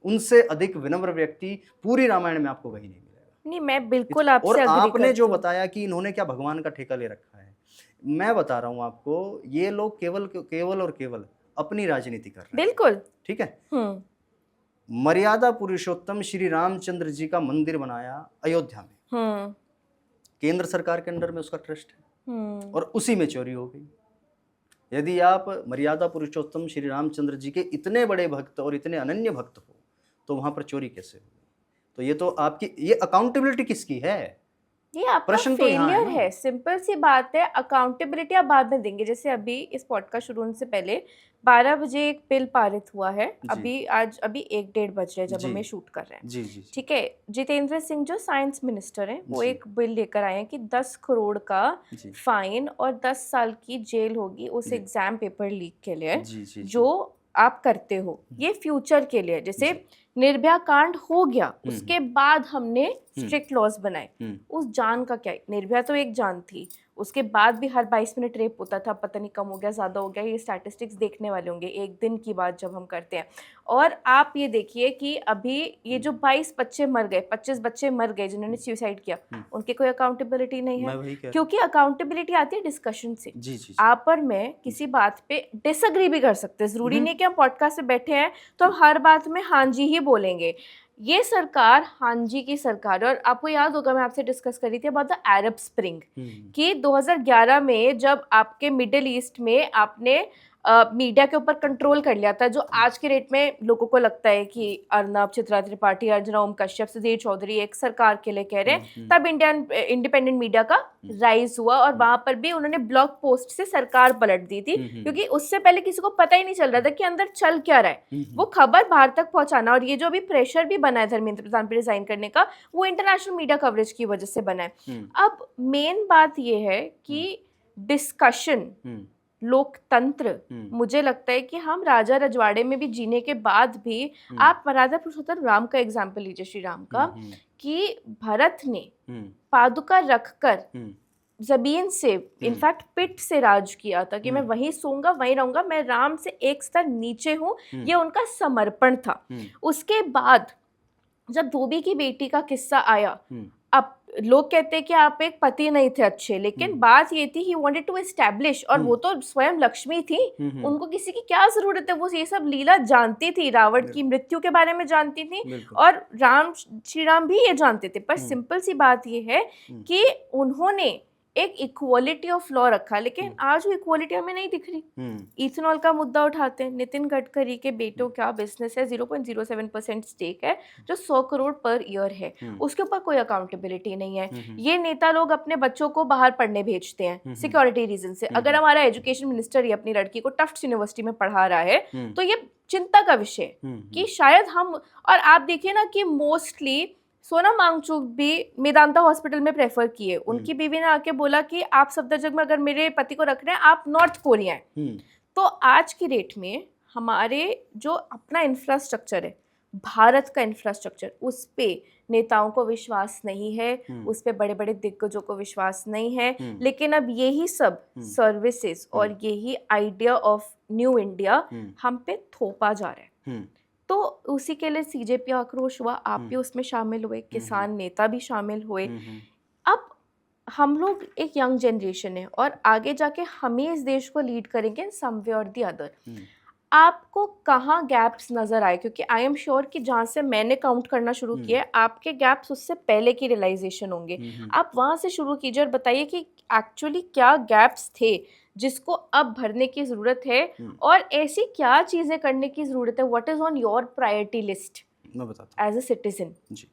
उनसे अधिक विनम्र व्यक्ति पूरी रामायण में आपको कहीं नहीं मिलेगा। नहीं, मैं बिल्कुल आपसे और अग्री आपने करती जो हूँ। बताया कि इन्होंने क्या भगवान का ठेका ले रखा है, मैं बता रहा हूं आपको, ये लोग केवल और केवल अपनी राजनीति कर रहे हैं। बिल्कुल। ठीक है। मर्यादा पुरुषोत्तम श्री रामचंद्र जी का मंदिर बनाया अयोध्या में, केंद्र सरकार के अंडर में उसका ट्रस्ट है, और उसी में चोरी हो गई। यदि आप मर्यादा पुरुषोत्तम श्री रामचंद्र जी के इतने बड़े भक्त और इतने अनन्य भक्त हो, तो वहां पर चोरी कैसे होगी? तो ये तो आपकी, ये अकाउंटेबिलिटी किसकी है? ये आपका प्रश्न तो यहाँ फेलियर है ना। है। सिंपल सी बात है, अकाउंटेबिलिटी आप बाद में देंगे। जैसे अभी इस पॉडकास्ट शुरू होने से पहले 12 बजे एक बिल पारित हुआ है, अभी 1-1:30 बज रहे हैं जब हम ये शूट कर रहे हैं। जी जी। ठीक है, जितेंद्र सिंह जो साइंस मिनिस्टर हैं, वो एक बिल लेकर आए हैं कि 10 करोड़ का फाइन और 10 साल की जेल होगी उस एग्जाम पेपर लीक के लिए जो आप करते हो। ये फ्यूचर के लिए, जैसे निर्भया कांड हो गया, उसके बाद हमने स्ट्रिक्ट लॉज बनाए। उस जान का क्या, निर्भया तो एक जान थी, उसके बाद भी हर 22 मिनट रेप होता था, पता नहीं कम हो गया ज़्यादा हो गया, ये स्टैटिस्टिक्स देखने वाले होंगे एक दिन की बात जब हम करते हैं। और आप ये देखिए कि अभी ये जो 22 बच्चे मर गए, 25 बच्चे मर गए जिन्होंने सुसाइड किया, उनकी कोई अकाउंटेबिलिटी नहीं है, क्योंकि अकाउंटेबिलिटी आती है डिस्कशन से। आप और मैं किसी बात पे डिसएग्री भी कर सकते हैं, जरूरी नहीं कि हम पॉडकास्ट में बैठे हैं तो हम हर बात में हाँ जी ही बोलेंगे। ये सरकार हाँ जी की सरकार है। और आपको याद होगा, मैं आपसे डिस्कस करी थी अबाउट द अरब स्प्रिंग कि 2011 में जब आपके मिडिल ईस्ट में आपने मीडिया के ऊपर कंट्रोल कर लिया था, जो आज के रेट में लोगों को लगता है कि अर्नब, चित्रा त्रिपाठी, अर्चना ओम कश्यप, सुधीर चौधरी एक सरकार के लिए कह रहे हैं, तब इंडियन इंडिपेंडेंट मीडिया का राइज हुआ और वहां पर भी उन्होंने ब्लॉग पोस्ट से सरकार पलट दी थी, क्योंकि उससे पहले किसी को पता ही नहीं चल रहा था कि अंदर चल क्या रहा है। वो खबर बाहर तक पहुंचाना, और ये जो अभी प्रेशर भी बना है धर्मेंद्र प्रधान पर रिजाइन करने का, वो इंटरनेशनल मीडिया कवरेज की वजह से बना है। अब मेन बात ये है कि डिस्कशन, लोकतंत्र, मुझे लगता है कि हम राजा रजवाड़े में भी जीने के बाद भी, आप मर्यादा पुरुषोत्तम राम का एग्जाम्पल लीजिए, श्री राम का, कि भरत ने पादुका रखकर जमीन से, इनफैक्ट पिट से राज किया था कि मैं वहीं सोऊंगा, वहीं रहूंगा, मैं राम से एक स्तर नीचे हूं, ये उनका समर्पण था। उसके बाद जब धोबी की बेटी का किस्सा आया, अब लोग कहते हैं कि आप एक पति नहीं थे अच्छे, लेकिन बात ये थी ही वांटेड टू एस्टैब्लिश, और वो तो स्वयं लक्ष्मी थी, उनको किसी की क्या जरूरत है, वो ये सब लीला जानती थी, रावण की मृत्यु के बारे में जानती थी, और श्री राम भी ये जानते थे। पर सिंपल सी बात ये है कि उन्होंने एक इक्वालिटी ऑफ लॉ रखा, लेकिन आज वो इक्वालिटी हमें नहीं दिख रही। इथेनॉल का मुद्दा उठाते हैं, नितिन गडकरी के बेटों का बिजनेस है, 0.07% स्टेक है जो 100 करोड़ पर ईयर है, उसके ऊपर कोई अकाउंटेबिलिटी नहीं है। ये नेता लोग अपने बच्चों को बाहर पढ़ने भेजते हैं सिक्योरिटी रीजन से। अगर हमारा एजुकेशन मिनिस्टर ही अपनी लड़की को टफ्ट्स यूनिवर्सिटी में पढ़ा रहा है, तो ये चिंता का विषय कि शायद हम, और आप देखिए ना कि मोस्टली सोनम वांगचुक भी मेदांता हॉस्पिटल में प्रेफर किए, उनकी बीवी ने आके बोला कि आप सफदरजंग में अगर मेरे पति को रख रहे हैं, आप नॉर्थ कोरिया हैं। तो आज की डेट में हमारे जो अपना इंफ्रास्ट्रक्चर है, भारत का इंफ्रास्ट्रक्चर, उस पे नेताओं को विश्वास नहीं है, उस पे बड़े बड़े दिग्गजों को विश्वास नहीं है। लेकिन अब यही सब सर्विसेज और यही आइडिया ऑफ न्यू इंडिया हम पे थोपा जा रहा है। तो उसी के लिए सीजेपी आक्रोश हुआ, आप भी उसमें शामिल हुए, किसान नेता भी शामिल हुए। अब हम लोग एक यंग जनरेशन है और आगे जाके हम ही इस देश को लीड करेंगे सम वे और द अदर। आपको कहाँ गैप्स नज़र आए? क्योंकि आई एम श्योर कि जहाँ से मैंने काउंट करना शुरू किया है, आपके गैप्स उससे पहले की रियलाइजेशन होंगे। आप वहाँ से शुरू कीजिए और बताइए कि एक्चुअली क्या गैप्स थे जिसको अब भरने की ज़रूरत है, और ऐसी क्या चीज़ें करने की ज़रूरत है। What is on your priority list मैं बताता एज अ सिटीजन? जी।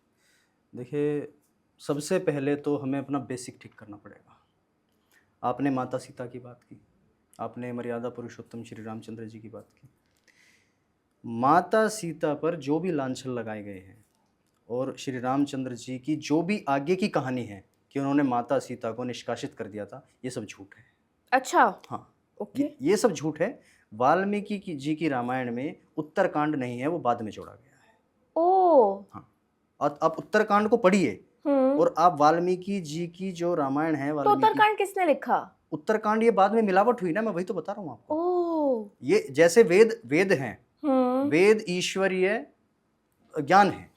देखिए, सबसे पहले तो हमें अपना बेसिक ठीक करना पड़ेगा। आपने माता सीता की बात की, आपने मर्यादा पुरुषोत्तम श्री रामचंद्र जी की बात की। माता सीता पर जो भी लांछन लगाए गए हैं और श्री रामचंद्र जी की जो भी आगे की कहानी है कि उन्होंने माता सीता को निष्कासित कर दिया था, ये सब झूठ है। अच्छा, हाँ, ओके। ये सब झूठ है। वाल्मीकि जी की रामायण में उत्तरकांड नहीं है, वो बाद में जोड़ा गया है। ओ, हाँ, आप उत्तरकांड को पढ़िए हम्म। और आप वाल्मीकि जी की जो रामायण है, तो वाल्मीकि उत्तरकांड किसने लिखा? उत्तरकांड ये बाद में मिलावट हुई ना, मैं वही तो बता रहा हूँ आपको। ओ, ये जैसे वेद हैं, वेद ईश्वरीय ज्ञान है,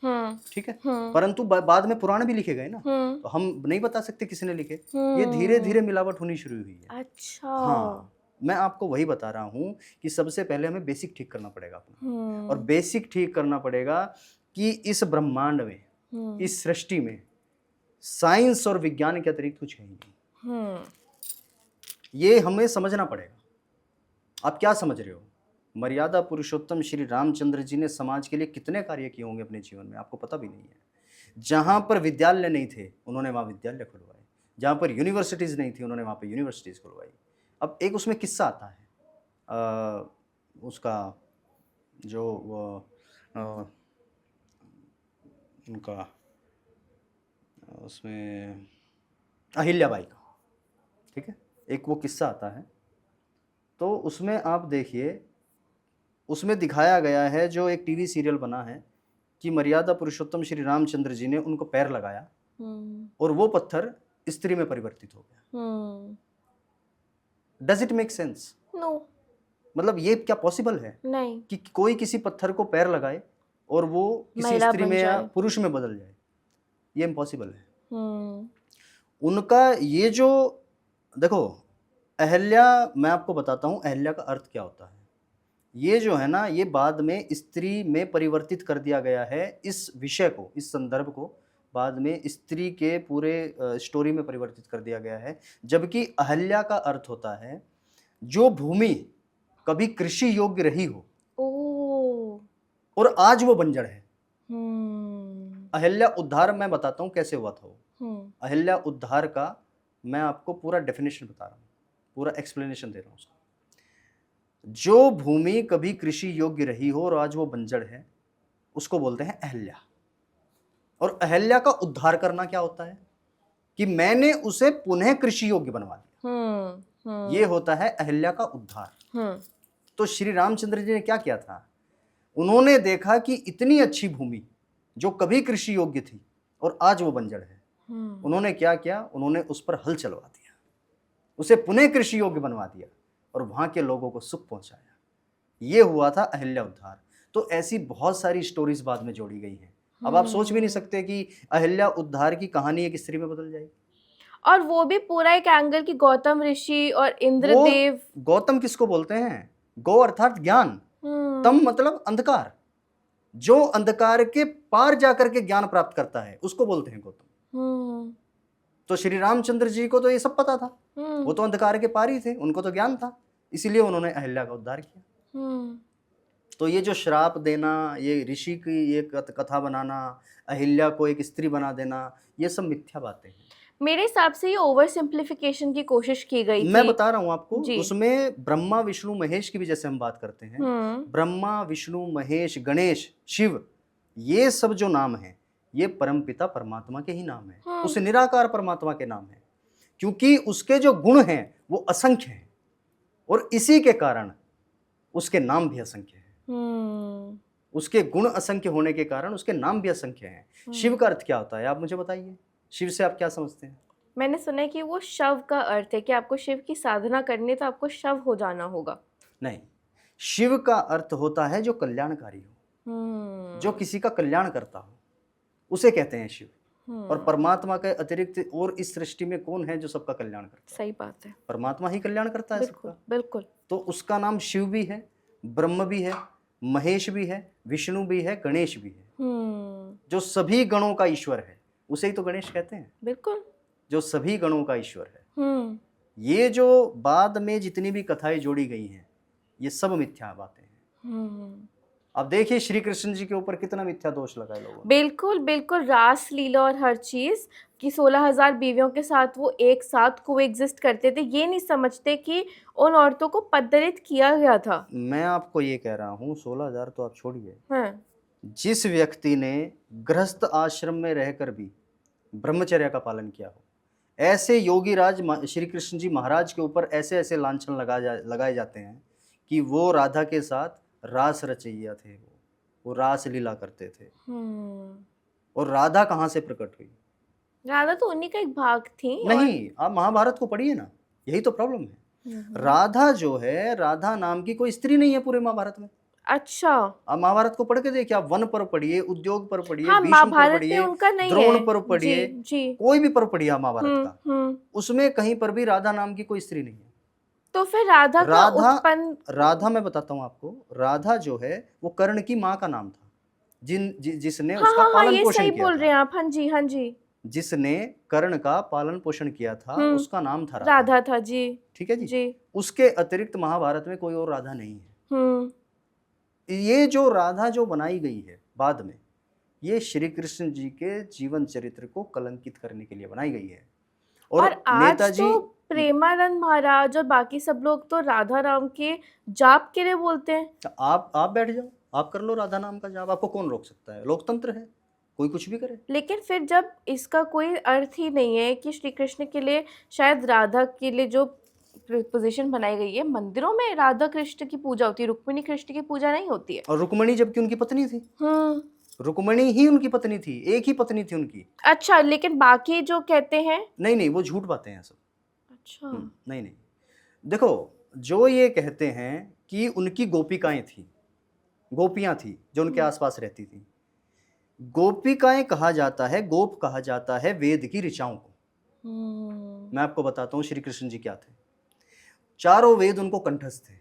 ठीक है, परंतु बाद में पुराण भी लिखे गए ना, तो हम नहीं बता सकते किसने लिखे। ये धीरे धीरे मिलावट होनी शुरू हुई है। अच्छा। हाँ, मैं आपको वही बता रहा हूँ कि सबसे पहले हमें बेसिक ठीक करना पड़ेगा अपना, और बेसिक ठीक करना पड़ेगा कि इस ब्रह्मांड में, इस सृष्टि में साइंस और विज्ञान के अतिरिक्त कुछ है ही नहीं। ये हमें समझना पड़ेगा। आप क्या समझ रहे हो? मर्यादा पुरुषोत्तम श्री रामचंद्र जी ने समाज के लिए कितने कार्य किए होंगे अपने जीवन में, आपको पता भी नहीं है। जहाँ पर विद्यालय नहीं थे, उन्होंने वहाँ विद्यालय खुलवाए। जहाँ पर यूनिवर्सिटीज़ नहीं थी, उन्होंने वहाँ पर यूनिवर्सिटीज़ खुलवाई। अब एक उसमें किस्सा आता है, उसका जो उनका उसमें अहिल्याबाई का, ठीक है, एक वो किस्सा आता है। तो उसमें आप देखिए, उसमें दिखाया गया है, जो एक टीवी सीरियल बना है, कि मर्यादा पुरुषोत्तम श्री रामचंद्र जी ने उनको पैर लगाया और वो पत्थर स्त्री में परिवर्तित हो गया। Does it make sense? No. मतलब ये क्या पॉसिबल है नहीं। कि कोई किसी पत्थर को पैर लगाए और वो किसी महिला स्त्री बन में या जाए। पुरुष में बदल जाए? ये इम्पॉसिबल है। उनका ये जो, देखो, अहल्या, मैं आपको बताता हूँ अहल्या का अर्थ क्या होता है। ये जो है ना, ये बाद में स्त्री में परिवर्तित कर दिया गया है। इस विषय को, इस संदर्भ को बाद में स्त्री के पूरे स्टोरी में परिवर्तित कर दिया गया है। जबकि अहल्या का अर्थ होता है जो भूमि कभी कृषि योग्य रही हो और आज वो बंजर है। अहल्या उद्धार मैं बताता हूँ कैसे हुआ था वो। अहल्या उद्धार का मैं आपको पूरा डेफिनेशन बता रहा हूँ, पूरा एक्सप्लेनेशन दे रहा हूँ उसका। जो भूमि कभी कृषि योग्य रही हो और आज वो बंजर है, उसको बोलते हैं अहल्या। और अहल्या का उद्धार करना क्या होता है कि मैंने उसे पुनः कृषि योग्य बनवा दिया। ये होता है अहल्या का उद्धार। तो श्री रामचंद्र जी ने क्या किया था? उन्होंने देखा कि इतनी अच्छी भूमि जो कभी कृषि योग्य थी और आज वो बंजर है, उन्होंने क्या किया? उन्होंने उस पर हल चलवा दिया, उसे पुनः कृषि योग्य बनवा दिया और वहां के लोगों को सुख पहुंचाया। ये हुआ था अहल्या उद्धार। तो ऐसी बहुत सारी स्टोरीज बाद में जोड़ी गई हैं। अब आप सोच भी नहीं सकते कि अहल्या उद्धार की कहानी एक स्त्री में बदल जाएगी। और वो भी पूरा एक एंगल की गौतम ऋषि और इंद्रदेव। गौतम किसको बोलते हैं? गौ अर्थात ज्ञान, तम मतलब अंधकार। जो अंधकार के पार जाकर के ज्ञान प्राप्त करता है उसको बोलते हैं गौतम। तो श्री रामचंद्र जी को तो ये सब पता था, वो तो अंधकार के पार ही थे, उनको तो ज्ञान था, इसीलिए उन्होंने अहल्या का उद्धार किया। तो ये जो श्राप देना, ये ऋषि की ये कथा बनाना, अहिल्या को एक स्त्री बना देना, ये सब मिथ्या बातें हैं। मेरे हिसाब से ये ओवर सिंप्लीफिकेशन की कोशिश की गई थी। मैं बता रहा हूँ आपको, उसमें ब्रह्मा विष्णु महेश की भी जैसे हम बात करते हैं, ब्रह्मा विष्णु महेश गणेश शिव, ये सब जो नाम है ये परमपिता परमात्मा के ही नाम है। उस निराकार परमात्मा के नाम है, क्योंकि उसके जो गुण हैं वो असंख्य हैं और इसी के कारण उसके नाम भी असंख्य हैं। उसके गुण असंख्य होने के कारण उसके नाम भी असंख्य हैं। शिव का अर्थ क्या होता है आप मुझे बताइए? शिव से आप क्या समझते हैं? मैंने सुना है कि वो शव का अर्थ है कि आपको शिव की साधना करनी तो आपको शव हो जाना होगा। नहीं, शिव का अर्थ होता है जो कल्याणकारी हो। जो किसी का कल्याण करता हो उसे कहते हैं शिव। और परमात्मा के अतिरिक्त और इस सृष्टि में कौन है जो सबका कल्याण करता है? सही बात है। परमात्मा ही कल्याण करता है बिल्कुल सबका। बिल्कुल। तो उसका नाम शिव भी है, ब्रह्म भी है, महेश भी है, विष्णु भी है, गणेश भी है। जो सभी गणों का ईश्वर है उसे ही तो गणेश कहते हैं, बिल्कुल। जो सभी गणों का ईश्वर है। ये जो बाद में जितनी भी कथाएं जोड़ी गई हैं ये सब मिथ्या बातें हैं। अब देखिए श्री कृष्ण जी के ऊपर कितना मिथ्या दोष लगा है लोगों ने। बिल्कुल बिल्कुल, रास लीला और हर चीज कि 16,000 बीवियों के साथ वो एक साथ कोएग्जिस्ट करते थे, ये नहीं समझते कि उन औरतों को पद्दलित किया गया था। मैं आपको ये कह रहा हूँ 16,000 तो आप छोड़िए, हाँ। जिस व्यक्ति ने गृहस्थ आश्रम में रहकर भी ब्रह्मचर्य का पालन किया हो, ऐसे योगी राज श्री कृष्ण जी महाराज के ऊपर ऐसे ऐसे लांछन लगाए जाते हैं कि वो राधा के साथ रास रचैया थे, वो रास लीला करते थे। और राधा कहाँ से प्रकट हुई? राधा तो उन्हीं का एक भाग थी। नहीं, आप महाभारत को पढ़िए ना, यही तो प्रॉब्लम है। राधा जो है, राधा नाम की कोई स्त्री नहीं है पूरे महाभारत में। अच्छा। आप महाभारत को पढ़ के देखिए, आप वन पर पढ़िए, उद्योग पर पढ़िए, हाँ, भीष्म पर महाभारत में पढ़िए, उनका नहीं द्रोण है। पर पढ़िए, जी जी। कोई भी पर पढ़िए आप महाभारत का, हम्म। उसमें कहीं पर भी राधा नाम की कोई स्त्री नहीं है। तो फिर राधा का उत्पन्न, राधा मैं बताता हूँ आपको, राधा जो है वो कर्ण की माँ का नाम था, जिसने हाँ उसका हाँ हाँ, पालन ये पोषण सही किया बोल रहे था। हैं आप। हाँ जी हाँ जी। जिसने कर्ण का पालन पोषण किया था उसका नाम था राधा था जी। ठीक है जी। जी। उसके अतिरिक्त महाभारत में कोई और राधा नहीं है। ये जो राधा जो बनाई गई है बाद में, ये श्री कृष्ण जी के जीवन चरित्र को कलंकित करने के लिए बनाई गई है। और आज तो प्रेमानंद महाराज और बाकी सब लोग तो राधा राम के जाप के लिए बोलते हैं। आप बैठ जाओ, आप कर लो राधा नाम का जाप, आपको कौन रोक सकता है? लोकतंत्र है, कोई कुछ भी करे। लेकिन फिर जब इसका कोई अर्थ ही नहीं है कि श्री कृष्ण के लिए, शायद राधा के लिए जो पोजीशन बनाई गई है, मंदिरों में राधा कृष्ण की पूजा होती है, रुक्मिणी कृष्ण की पूजा नहीं होती है। और रुक्मिणी जबकि उनकी पत्नी थी। रुक्मिणी ही उनकी पत्नी थी, एक ही पत्नी थी उनकी। अच्छा, लेकिन बाकी जो कहते हैं नहीं, वो झूठ बातें हैं सब। अच्छा। नहीं, देखो, जो ये कहते हैं कि उनकी गोपिकाएं थी, गोपियां थी जो उनके आसपास रहती थी। गोपिकाएं कहा जाता है, गोप कहा जाता है वेद की ऋचाओं को। मैं आपको बताता हूं श्री कृष्ण जी क्या थे। चारों वेद उनको कंठस्थ थे,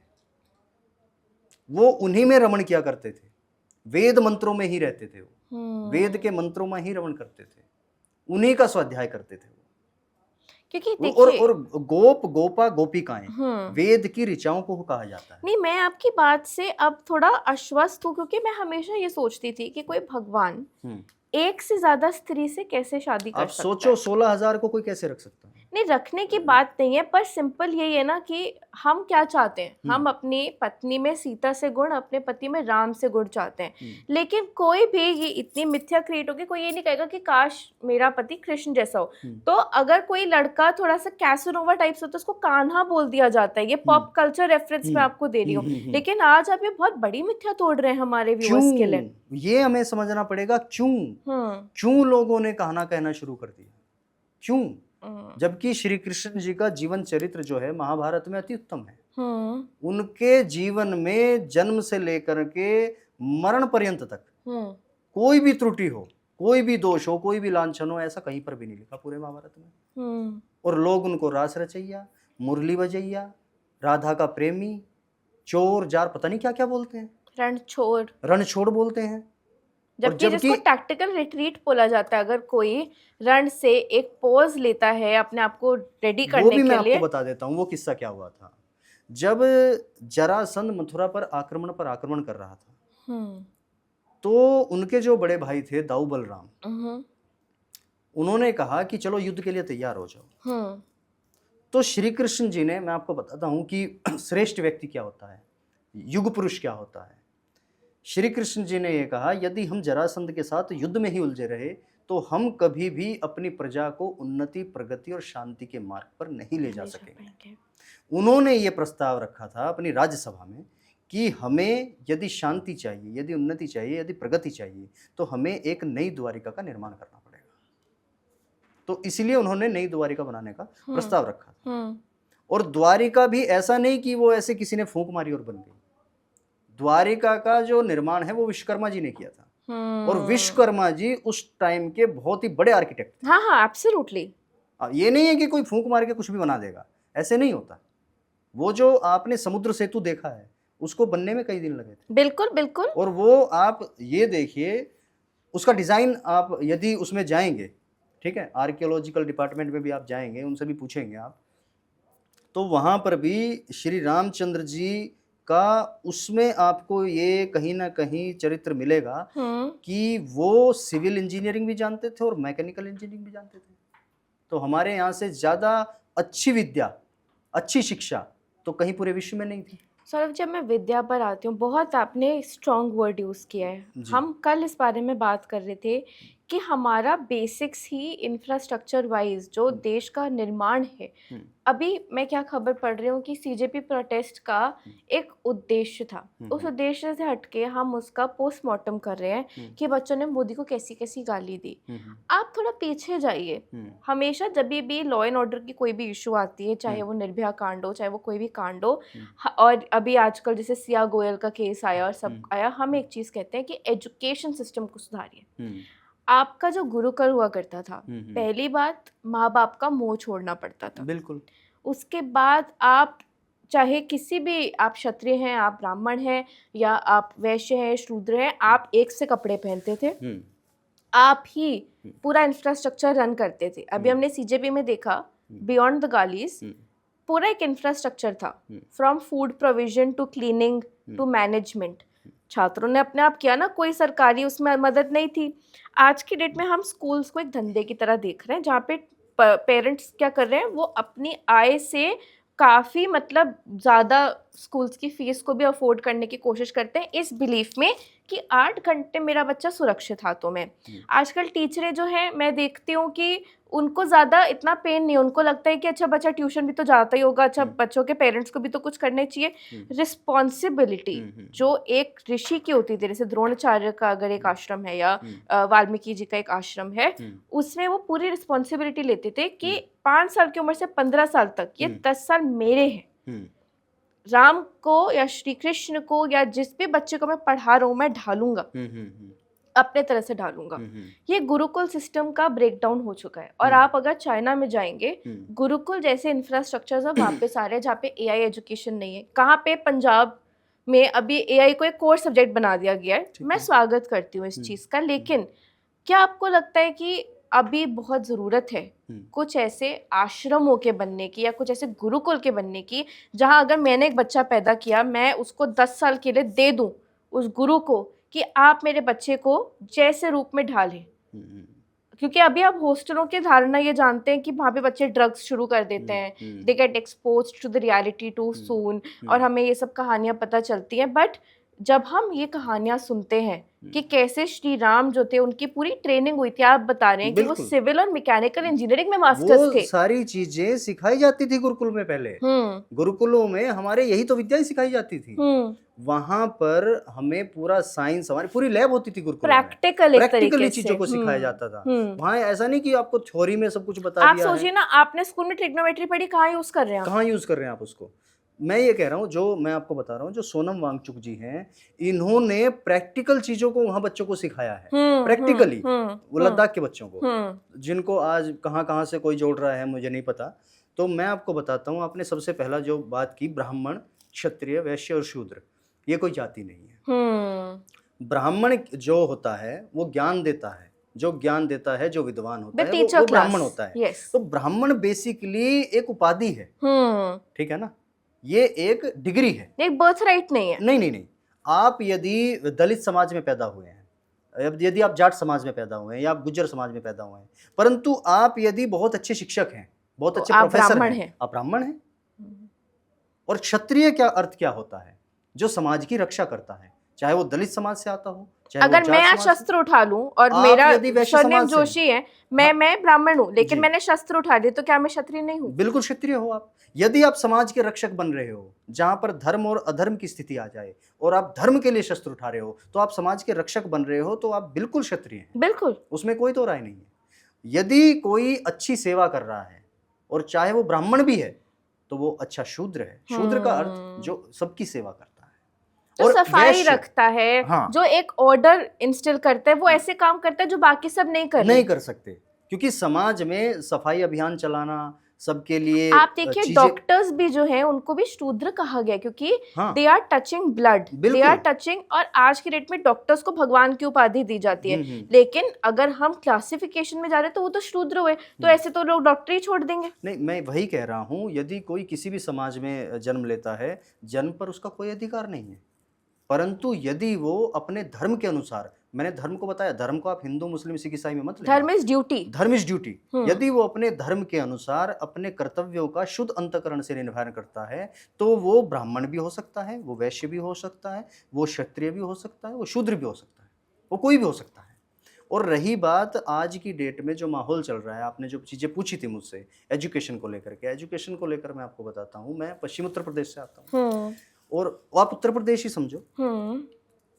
वो उन्हीं में रमण किया करते थे, वेद मंत्रों में ही रहते थे, वो वेद के मंत्रों में ही रमण करते थे, उन्हीं का स्वाध्याय करते थे। क्योंकि देखिए, और गोप गोपा गोपिकाएं वेद की ऋचाओं को कहा जाता है। नहीं, मैं आपकी बात से अब थोड़ा आश्वस्त हूँ, क्योंकि मैं हमेशा ये सोचती थी कि कोई भगवान एक से ज्यादा स्त्री से कैसे शादी कर सकता है। आप सोचो 16,000 को कोई कैसे रख सकता है? नहीं, रखने की बात नहीं है, पर सिंपल यही है ना कि हम क्या चाहते हैं। हम अपनी पत्नी में सीता से गुण, अपने पति में राम से गुण चाहते हैं। लेकिन कोई भी ये इतनी मिथ्या क्रिएट होगी, कोई ये नहीं कहेगा कि काश मेरा पति कृष्ण जैसा हो। तो अगर कोई लड़का थोड़ा सा कैसनोवा टाइप से, तो उसको कान्हा बोल दिया जाता है। ये पॉप कल्चर रेफरेंस मैं आपको दे रही हूँ। लेकिन आज आप ये बहुत बड़ी मिथ्या तोड़ रहे हैं हमारे व्यूअर्स के लिए। ये हमें समझना पड़ेगा क्यों लोगों ने कहना कहना शुरू कर दिया, क्यों? जबकि श्री कृष्ण जी का जीवन चरित्र जो है महाभारत में अति उत्तम है। उनके जीवन में जन्म से लेकर के मरण पर्यंत तक कोई भी त्रुटि हो, कोई भी दोष हो, कोई भी लांछन हो, ऐसा कहीं पर भी नहीं लिखा पूरे महाभारत में। और लोग उनको रास रचैया, मुरली बजैया, राधा का प्रेमी, चोर जार, पता नहीं क्या क्या बोलते हैं, रणछोड़ बोलते हैं। जबकि जिसको टैक्टिकल रिट्रीट बोला जाता है, अगर कोई रण से एक पोज लेता है अपने आप को रेडी करने के लिए। वो भी मैं आपको बता देता हूँ वो किस्सा क्या हुआ था। जब जरासंध मथुरा पर आक्रमण कर रहा था, तो उनके जो बड़े भाई थे दाऊ बलराम, उन्होंने कहा कि चलो युद्ध के लिए तैयार हो जाओ। तो श्री कृष्ण जी ने, मैं आपको बताता हूँ कि श्रेष्ठ व्यक्ति क्या होता है, युग पुरुष क्या होता है। श्री कृष्ण जी ने यह कहा, यदि हम जरासंध के साथ युद्ध में ही उलझे रहे तो हम कभी भी अपनी प्रजा को उन्नति, प्रगति और शांति के मार्ग पर नहीं ले जा सकेंगे। उन्होंने ये प्रस्ताव रखा था अपनी राज्यसभा में कि हमें यदि शांति चाहिए, यदि उन्नति चाहिए, यदि प्रगति चाहिए, तो हमें एक नई द्वारिका का निर्माण करना पड़ेगा। तो इसलिए उन्होंने नई द्वारिका बनाने का प्रस्ताव रखा था। और द्वारिका भी ऐसा नहीं कि वो ऐसे किसी ने फूंक मारी और बन गई। द्वारिका का जो निर्माण है वो विश्वकर्मा जी ने किया था, और विश्वकर्मा जी उस टाइम के बहुत ही बड़े आर्किटेक्ट थे। हाँ हाँ, एब्सोल्युटली। ये नहीं है कि कोई फूंक मार के कुछ भी बना देगा, ऐसे नहीं होता। वो जो आपने समुद्र सेतु देखा है, उसको बनने में कई दिन लगे थे। बिल्कुल बिल्कुल। और वो आप ये देखिए, उसका डिज़ाइन आप यदि उसमें जाएंगे, ठीक है, आर्कियोलॉजिकल डिपार्टमेंट में भी आप जाएंगे, उनसे भी पूछेंगे आप, तो वहाँ पर भी श्री रामचंद्र जी का उसमें आपको ये कहीं ना कहीं चरित्र मिलेगा कि वो सिविल इंजीनियरिंग भी जानते थे और मैकेनिकल इंजीनियरिंग भी जानते थे। तो हमारे यहाँ से ज़्यादा अच्छी विद्या, अच्छी शिक्षा तो कहीं पूरे विश्व में नहीं थी। सौरभ, जब मैं विद्या पर आती हूँ, बहुत आपने स्ट्रॉन्ग वर्ड यूज़ किया है। जी। हम कल इस बारे में बात कर रहे थे कि हमारा बेसिक्स ही इंफ्रास्ट्रक्चर वाइज जो देश का निर्माण है, अभी मैं क्या खबर पढ़ रही हूँ कि सीजेपी प्रोटेस्ट का एक उद्देश्य था, उस उद्देश्य से हटके हम उसका पोस्टमार्टम कर रहे हैं कि बच्चों ने मोदी को कैसी कैसी गाली दी। आप थोड़ा पीछे जाइए। हमेशा जब भी लॉ एंड ऑर्डर की कोई भी इशू आती है, चाहे वो निर्भया कांड हो, चाहे वो कोई भी कांड हो, और अभी आजकल जैसे सिया गोयल का केस आया और सब आया, हम एक चीज़ कहते हैं कि एजुकेशन सिस्टम को सुधारिए। आपका जो गुरुकुल हुआ करता था, पहली बात माँ बाप का मोह छोड़ना पड़ता था। बिल्कुल। उसके बाद आप चाहे किसी भी, आप क्षत्रिय हैं, आप ब्राह्मण हैं, या आप वैश्य हैं, शूद्र हैं, आप एक से कपड़े पहनते थे, आप ही पूरा इंफ्रास्ट्रक्चर रन करते थे। अभी हमने सीजेपी में देखा, बियॉन्ड द गालीज पूरा एक इंफ्रास्ट्रक्चर था, from food provision to cleaning to management. छात्रों ने अपने आप किया ना, कोई सरकारी उसमें मदद नहीं थी। आज की डेट में हम स्कूल्स को एक धंधे की तरह देख रहे हैं, जहाँ पे पेरेंट्स क्या कर रहे हैं, वो अपनी आय से काफ़ी मतलब ज़्यादा स्कूल्स की फीस को भी अफोर्ड करने की कोशिश करते हैं, इस बिलीफ में कि 8 घंटे मेरा बच्चा सुरक्षित हाथों में। आजकल टीचरें जो हैं, मैं देखती हूँ कि उनको ज़्यादा इतना पेन नहीं, उनको लगता है कि अच्छा बच्चा ट्यूशन भी तो जाता ही होगा, अच्छा बच्चों के पेरेंट्स को भी तो कुछ करने चाहिए। रिस्पॉन्सिबिलिटी जो एक ऋषि की होती थी, जैसे द्रोणाचार्य का अगर एक आश्रम है, या वाल्मीकि जी का एक आश्रम है, उसमें वो पूरी रिस्पॉन्सिबिलिटी लेते थे कि 5 साल की उम्र से 15 साल तक ये 10 साल मेरे हैं। राम को या श्री कृष्ण को या जिस भी बच्चे को मैं पढ़ा रहा हूँ, मैं ढालूंगा, अपने तरह से ढालूंगा। ये गुरुकुल सिस्टम का ब्रेकडाउन हो चुका है। और आप अगर चाइना में जाएंगे, गुरुकुल जैसे इंफ्रास्ट्रक्चर वापस आ रहे हैं, जहाँ पे एआई एजुकेशन नहीं है। कहाँ पे? पंजाब में अभी एआई को एक कोर सब्जेक्ट बना दिया गया है। मैं स्वागत करती हूँ इस चीज़ का, लेकिन क्या आपको लगता है कि अभी बहुत ज़रूरत है कुछ ऐसे आश्रमों के बनने की, या कुछ ऐसे गुरुकुल के बनने की, जहाँ अगर मैंने एक बच्चा पैदा किया, मैं उसको 10 साल के लिए दे दूँ उस गुरु को कि आप मेरे बच्चे को जैसे रूप में ढालें? क्योंकि अभी आप हॉस्टलों की धारणा ये जानते हैं कि वहाँ पे बच्चे ड्रग्स शुरू कर देते हैं, they get expose to the reality too soon, और हमें ये सब कहानियाँ पता चलती हैं। बट जब हम ये कहानियाँ सुनते हैं कि कैसे श्री राम जो थे, उनकी पूरी ट्रेनिंग हुई थी, आप बता रहे हैं कि वो सिविल और मैकेनिकल इंजीनियरिंग में मास्टर्स थे, सारी चीजें सिखाई जाती थी गुरुकुल में। पहले गुरुकुलों में हमारे यही तो विद्याएं सिखाई जाती थी। वहां पर हमें पूरा साइंस, हमारी पूरी लैब होती थी गुरुकुल में, प्रैक्टिकली चीजों को सिखाया जाता था। वहाँ ऐसा नहीं कि आपको थ्योरी में सब कुछ बता दिया। आप सोचिए ना, आपने स्कूल में ट्रिग्नोमेट्री पढ़ी, कहाँ यूज कर रहे हैं, कहाँ यूज कर रहे हैं आप उसको? मैं ये कह रहा हूँ, जो मैं आपको बता रहा हूँ, जो सोनम वांगचुक जी हैं, इन्होंने प्रैक्टिकल चीजों को वहाँ बच्चों को सिखाया है, प्रैक्टिकली। वो लद्दाख के बच्चों को, जिनको आज कहाँ कहाँ से कोई जोड़ रहा है मुझे नहीं पता। तो मैं आपको बताता हूँ, आपने सबसे पहला जो बात की, ब्राह्मण, क्षत्रिय, वैश्य और शूद्र, ये कोई जाति नहीं है। ब्राह्मण जो होता है वो ज्ञान देता है, जो ज्ञान देता है, जो विद्वान होता है, वो ब्राह्मण होता है। तो ब्राह्मण बेसिकली एक उपाधि है, ठीक है ना, ये एक डिग्री है, एक बर्थ राइट नहीं है। नहीं। आप यदि दलित समाज में पैदा हुए हैं, यदि आप जाट समाज में पैदा हुए हैं, या आप गुज्जर समाज में पैदा हुए हैं, परंतु आप यदि बहुत अच्छे शिक्षक हैं, बहुत अच्छे प्रोफेसर हैं, आप ब्राह्मण हैं। और क्षत्रिय क्या अर्थ क्या होता है? जो समाज की रक्षा करता है, चाहे वो दलित समाज से आता हो, अगर मैं आज शस्त्र उठा लूं और मेरा सरनेम जोशी है, मैं ब्राह्मण हूं, लेकिन मैंने शस्त्र उठा लिया, तो क्या मैं क्षत्रिय नहीं हूं? बिल्कुल क्षत्रिय हो आप। यदि आप समाज के रक्षक बन रहे हो, जहां पर धर्म और अधर्म की स्थिति आ जाए, और आप धर्म के लिए शस्त्र उठा रहे हो, तो आप समाज के रक्षक बन रहे हो, तो आप बिल्कुल क्षत्रिय हैं। बिल्कुल, उसमें कोई तो राय नहीं है। यदि कोई अच्छी सेवा कर रहा है, और चाहे वो ब्राह्मण भी है, तो वो अच्छा शूद्र है। शूद्र का अर्थ जो सबकी सेवा करता है। जो और सफाई वैश्य, रखता है, हाँ, जो एक ऑर्डर इंस्टिल करता है, वो ऐसे काम करता है जो बाकी सब नहीं कर रहे। नहीं कर सकते, क्योंकि समाज में सफाई अभियान चलाना सबके लिए आप देखिए चीजें, डॉक्टर्स भी जो हैं उनको भी शूद्र कहा गया, क्योंकि हाँ they are touching blood, they are बिल्कुल, टचिंग। और आज की डेट में डॉक्टर्स को भगवान की उपाधि दी जाती है, हम्म। लेकिन अगर हम क्लासिफिकेशन में जा रहे हैं तो वो तो शूद्र हुए, तो ऐसे तो लोग डॉक्टर ही छोड़ देंगे। नहीं, मैं वही कह रहा हूँ, यदि कोई किसी भी समाज में जन्म लेता है, जन्म पर उसका कोई अधिकार नहीं है, परंतु यदि वो अपने धर्म के अनुसार, मैंने धर्म को बताया, धर्म को आप हिंदू मुस्लिम सिख ईसाई में मत लेना, धर्म इज ड्यूटी। धर्म इज ड्यूटी। हम्म। यदि वो अपने धर्म के अनुसार अपने कर्तव्यों का शुद्ध अंतःकरण से निर्वहन करता है, तो वो ब्राह्मण भी हो सकता है, वो वैश्य भी हो सकता है, वो क्षत्रिय भी हो सकता है, वो शूद्र भी हो सकता है, वो कोई भी हो सकता है। और रही बात आज की डेट में जो माहौल चल रहा है, आपने जो चीज़ें पूछी थी मुझसे एजुकेशन को लेकर के, एजुकेशन को लेकर मैं आपको बताता हूँ, मैं पश्चिम उत्तर प्रदेश से आता हूँ, और आप उत्तर प्रदेश ही समझो,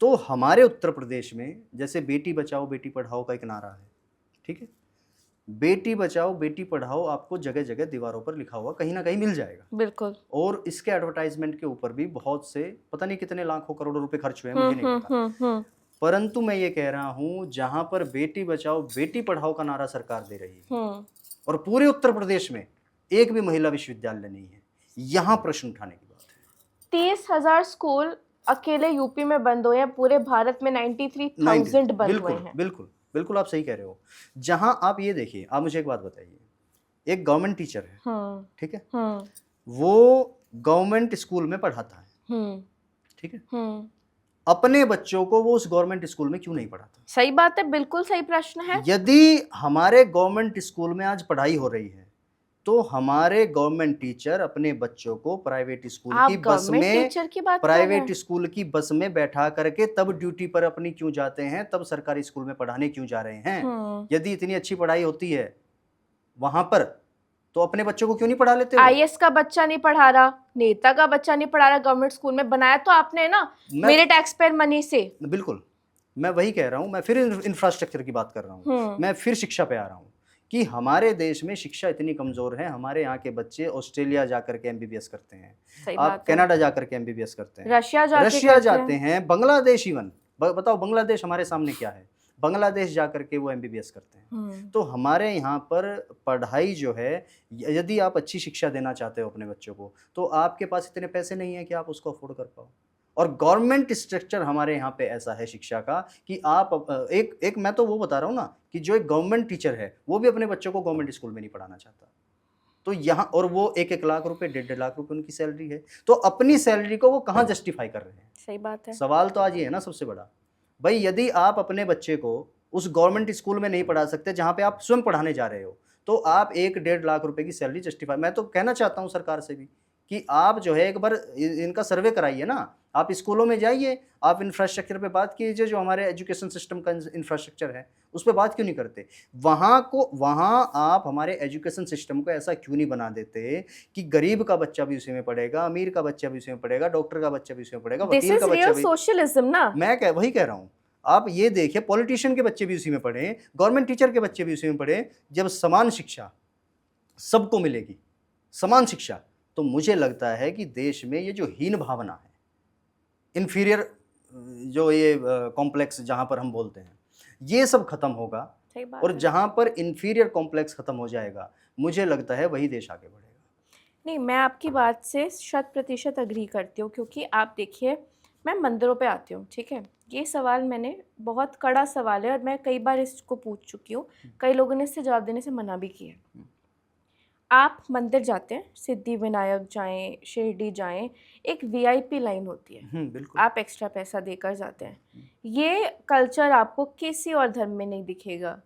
तो हमारे उत्तर प्रदेश में जैसे बेटी बचाओ बेटी पढ़ाओ का एक नारा है, ठीक है, बेटी बचाओ बेटी पढ़ाओ आपको जगह जगह दीवारों पर लिखा हुआ कहीं ना कहीं मिल जाएगा, बिल्कुल। और इसके एडवर्टाइजमेंट के ऊपर भी बहुत से पता नहीं कितने लाखों करोड़ों रुपए खर्च हुए हैं, मुझे नहीं पता, परंतु मैं ये कह रहा हूं, जहां पर बेटी बचाओ बेटी पढ़ाओ का नारा सरकार दे रही है और पूरे उत्तर प्रदेश में एक भी महिला विश्वविद्यालय नहीं है, यहां प्रश्न उठाने की बात है। 30,000 स्कूल अकेले यूपी में बंद हुए हैं, पूरे भारत में 93,000 बंद हुए हैं। बिल्कुल बिल्कुल आप सही कह रहे हो। जहां आप ये देखिए, आप मुझे एक बात बताइए, एक गवर्नमेंट टीचर है, ठीक है, वो गवर्नमेंट स्कूल में पढ़ाता है, ठीक है, अपने बच्चों को वो उस गवर्नमेंट स्कूल में क्यों नहीं पढ़ाता? सही बात है, बिल्कुल सही प्रश्न है। यदि हमारे गवर्नमेंट स्कूल में आज पढ़ाई हो रही है, तो हमारे गवर्नमेंट टीचर अपने बच्चों को प्राइवेट स्कूल की बस में, प्राइवेट स्कूल की बस में बैठा करके तब ड्यूटी पर अपनी क्यों जाते हैं, तब सरकारी स्कूल में पढ़ाने क्यों जा रहे हैं? यदि इतनी अच्छी पढ़ाई होती है वहां पर, तो अपने बच्चों को क्यों नहीं पढ़ा लेते? आईएएस का बच्चा नहीं पढ़ा रहा, नेता का बच्चा नहीं पढ़ा रहा, गवर्नमेंट स्कूल में बनाया तो आपने ना, मेरे टैक्स पेयर मनी से। बिल्कुल, मैं वही कह रहा हूं, मैं फिर इंफ्रास्ट्रक्चर की बात कर रहा हूं, मैं फिर शिक्षा पे आ रहा हूं कि हमारे देश में शिक्षा इतनी कमजोर है, हमारे यहाँ के बच्चे ऑस्ट्रेलिया जाकर के एमबीबीएस करते हैं, आप कनाडा जाकर के एमबीबीएस करते हैं, रशिया जाते हैं, बांग्लादेश इवन, बताओ बांग्लादेश हमारे सामने क्या है, बांग्लादेश जाकर के वो एमबीबीएस करते हैं। तो हमारे यहाँ पर पढ़ाई जो है, यदि आप अच्छी शिक्षा देना चाहते हो अपने बच्चों को, तो आपके पास इतने पैसे नहीं है कि आप उसको अफोर्ड कर पाओ। और गवर्नमेंट स्ट्रक्चर हमारे यहाँ पे ऐसा है शिक्षा का कि आप एक मैं तो वो बता रहा हूँ ना कि जो एक गवर्नमेंट टीचर है वो भी अपने बच्चों को गवर्नमेंट स्कूल में नहीं पढ़ाना चाहता, तो यहाँ, और वो 1-1 लाख रुपए 1.5 लाख रुपए उनकी सैलरी है, तो अपनी सैलरी को वो कहाँ जस्टिफाई कर रहे हैं? सही बात है। सवाल तो आज ये है ना सबसे बड़ा, भाई यदि आप अपने बच्चे को उस गवर्नमेंट स्कूल में नहीं पढ़ा सकते जहाँ पे आप स्वयं पढ़ाने जा रहे हो, तो आप 1-1.5 लाख रुपए की सैलरी जस्टिफाई, मैं तो कहना चाहता हूँ सरकार से भी कि आप जो है एक बार इनका सर्वे कराइए ना, आप स्कूलों में जाइए, आप इंफ्रास्ट्रक्चर पे बात कीजिए, जो हमारे एजुकेशन सिस्टम का इंफ्रास्ट्रक्चर है उस पर बात क्यों नहीं करते? वहाँ आप हमारे एजुकेशन सिस्टम को ऐसा क्यों नहीं बना देते कि गरीब का बच्चा भी उसी में पढ़ेगा, अमीर का बच्चा भी उसी में पढ़ेगा, डॉक्टर का बच्चा भी उसी में पढ़ेगा, वकील का बच्चा भी। सोशलिज्म ना, मैं वही कह रहा हूँ, आप ये देखिए पॉलिटिशियन के बच्चे भी उसी में पढ़े, गवर्नमेंट टीचर के बच्चे भी उसी में पढ़े। जब समान शिक्षा सबको मिलेगी, समान शिक्षा, तो मुझे लगता है कि देश में ये जो हीन भावना है, इन्फीरियर जो ये कॉम्प्लेक्स जहाँ पर हम बोलते हैं, ये सब खत्म होगा। और जहाँ पर इन्फीरियर कॉम्प्लेक्स खत्म हो जाएगा, मुझे लगता है वही देश आगे बढ़ेगा। नहीं, मैं आपकी बात से 100% अग्री करती हूँ, क्योंकि आप देखिए मैं मंदिरों पे आती हूँ, ठीक है, ये सवाल मैंने, बहुत कड़ा सवाल है और मैं कई बार इसको पूछ चुकी हूँ, कई लोगों ने इससे जवाब देने से मना भी किया। आप मंदिर जाते हैं, सिद्धि विनायक जाएं, शिरडी जाएं, एक वीआईपी लाइन होती है, आप एक्स्ट्रा पैसा देकर जाते हैं। ये कल्चर आपको किसी और धर्म में नहीं दिखेगा।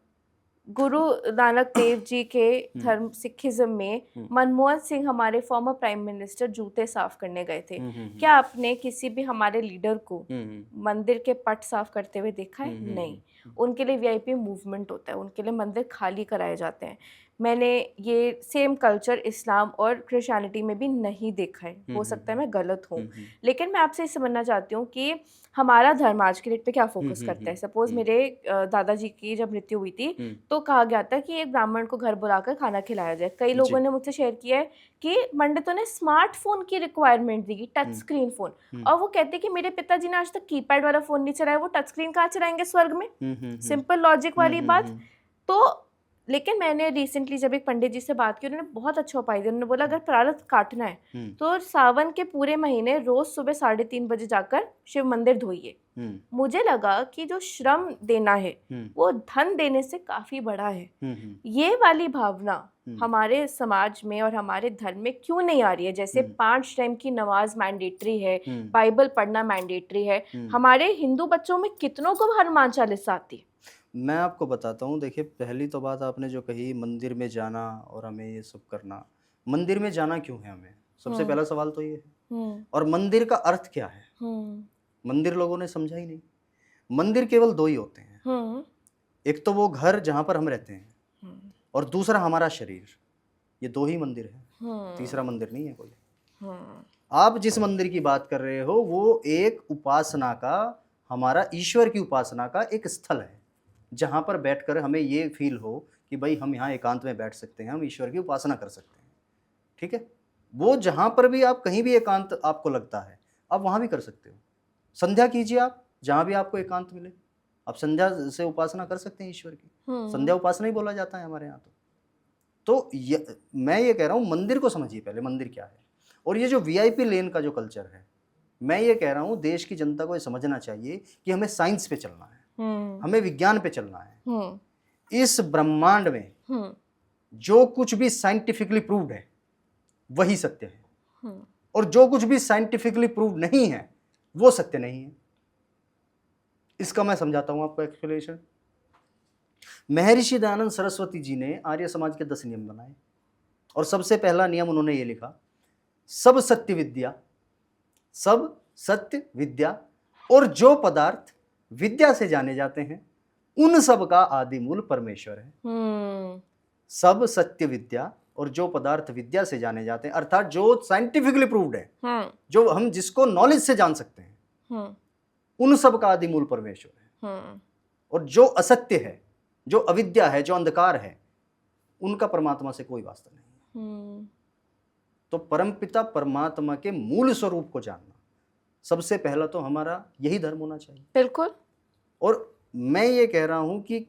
गुरु नानक देव जी के धर्म सिखिज्म में मनमोहन सिंह हमारे फॉर्मर प्राइम मिनिस्टर जूते साफ करने गए थे। क्या आपने किसी भी हमारे लीडर को मंदिर के पट साफ करते हुए देखा है? नहीं। उनके लिए वीआईपी मूवमेंट होता है, उनके लिए मंदिर खाली कराए जाते हैं। मैंने ये सेम कल्चर इस्लाम और क्रिश्चियनिटी में भी नहीं देखा है। हो सकता है मैं गलत हूँ, लेकिन मैं आपसे ये समझना चाहती हूँ कि हमारा धर्म आज के डेट पे क्या फोकस करता है। सपोज मेरे दादाजी की जब मृत्यु हुई थी तो कहा गया था कि एक ब्राह्मण को घर बुलाकर खाना खिलाया जाए। कई लोगों जी। ने मुझसे शेयर किया है कि पंडितों ने स्मार्टफोन की रिक्वायरमेंट दी, टच स्क्रीन फोन, और वो कहते कि मेरे पिताजी ने आज तक कीपैड वाला फोन नहीं चलाया, वो टच स्क्रीन कहाँ चलाएंगे स्वर्ग में। सिंपल लॉजिक वाली बात। तो लेकिन मैंने रिसेंटली जब एक पंडित जी से बात की, उन्होंने बहुत अच्छा उपाय दिया। उन्होंने बोला अगर प्रारब्ध काटना है तो सावन के पूरे महीने रोज सुबह 3:30 बजे जाकर शिव मंदिर धोइए। मुझे लगा कि जो श्रम देना है वो धन देने से काफी बड़ा है। ये वाली भावना हमारे समाज में और हमारे धर्म में क्यों नहीं आ रही है? जैसे 5 टाइम की नमाज मैंडेटरी है, बाइबल पढ़ना मैंडेटरी है, हमारे हिंदू बच्चों में कितनों को हनुमान चालीसा आती है। मैं आपको बताता हूँ, देखिए पहली तो बात आपने जो कही मंदिर में जाना और हमें ये सब करना, मंदिर में जाना क्यों है हमें, सबसे पहला सवाल तो ये है। और मंदिर का अर्थ क्या है, मंदिर लोगों ने समझा ही नहीं। मंदिर केवल 2 ही होते हैं, एक तो वो घर जहाँ पर हम रहते हैं और दूसरा हमारा शरीर। ये 2 ही मंदिर है, तीसरा मंदिर नहीं है कोई। आप जिस मंदिर की बात कर रहे हो वो एक उपासना का, हमारा ईश्वर की उपासना का एक स्थल है, जहाँ पर बैठकर हमें ये फील हो कि भाई हम यहाँ एकांत में बैठ सकते हैं, हम ईश्वर की उपासना कर सकते हैं। ठीक है, वो जहाँ पर भी आप कहीं भी एकांत आपको लगता है आप वहाँ भी कर सकते हो। संध्या कीजिए, आप जहाँ भी आपको एकांत मिले आप संध्या से उपासना कर सकते हैं ईश्वर की। संध्या उपासना ही बोला जाता है हमारे यहाँ तो मैं ये कह रहा हूँ मंदिर को समझिए पहले, मंदिर क्या है। और ये जो वीआईपी लेन का जो कल्चर है, मैं ये कह रहा हूँ देश की जनता को ये समझना चाहिए कि हमें साइंस पे चलना है, हमें विज्ञान पे चलना है। इस ब्रह्मांड में जो कुछ भी साइंटिफिकली प्रूव्ड है वही सत्य है, और जो कुछ भी साइंटिफिकली प्रूव्ड नहीं है वो सत्य नहीं है। इसका मैं समझाता हूं आपको एक्सप्लेनेशन। महर्षि दयानंद सरस्वती जी ने आर्य समाज के 10 नियम बनाए, और सबसे पहला नियम उन्होंने ये लिखा, सब सत्य विद्या, सब सत्य विद्या और जो पदार्थ विद्या से जाने जाते हैं उन सब का आदि मूल परमेश्वर है। सब सत्य विद्या और जो पदार्थ विद्या से जाने जाते हैं, अर्थात जो साइंटिफिकली प्रूव्ड है, जो हम जिसको नॉलेज से जान सकते हैं, उन सब का आदि मूल परमेश्वर है। और जो असत्य है, जो अविद्या है, जो अंधकार है, उनका परमात्मा से कोई वास्ता नहीं है। तो परमपिता परमात्मा के मूल स्वरूप को जानना सबसे पहला तो हमारा यही धर्म होना चाहिए। बिल्कुल। और मैं ये कह रहा हूँ कि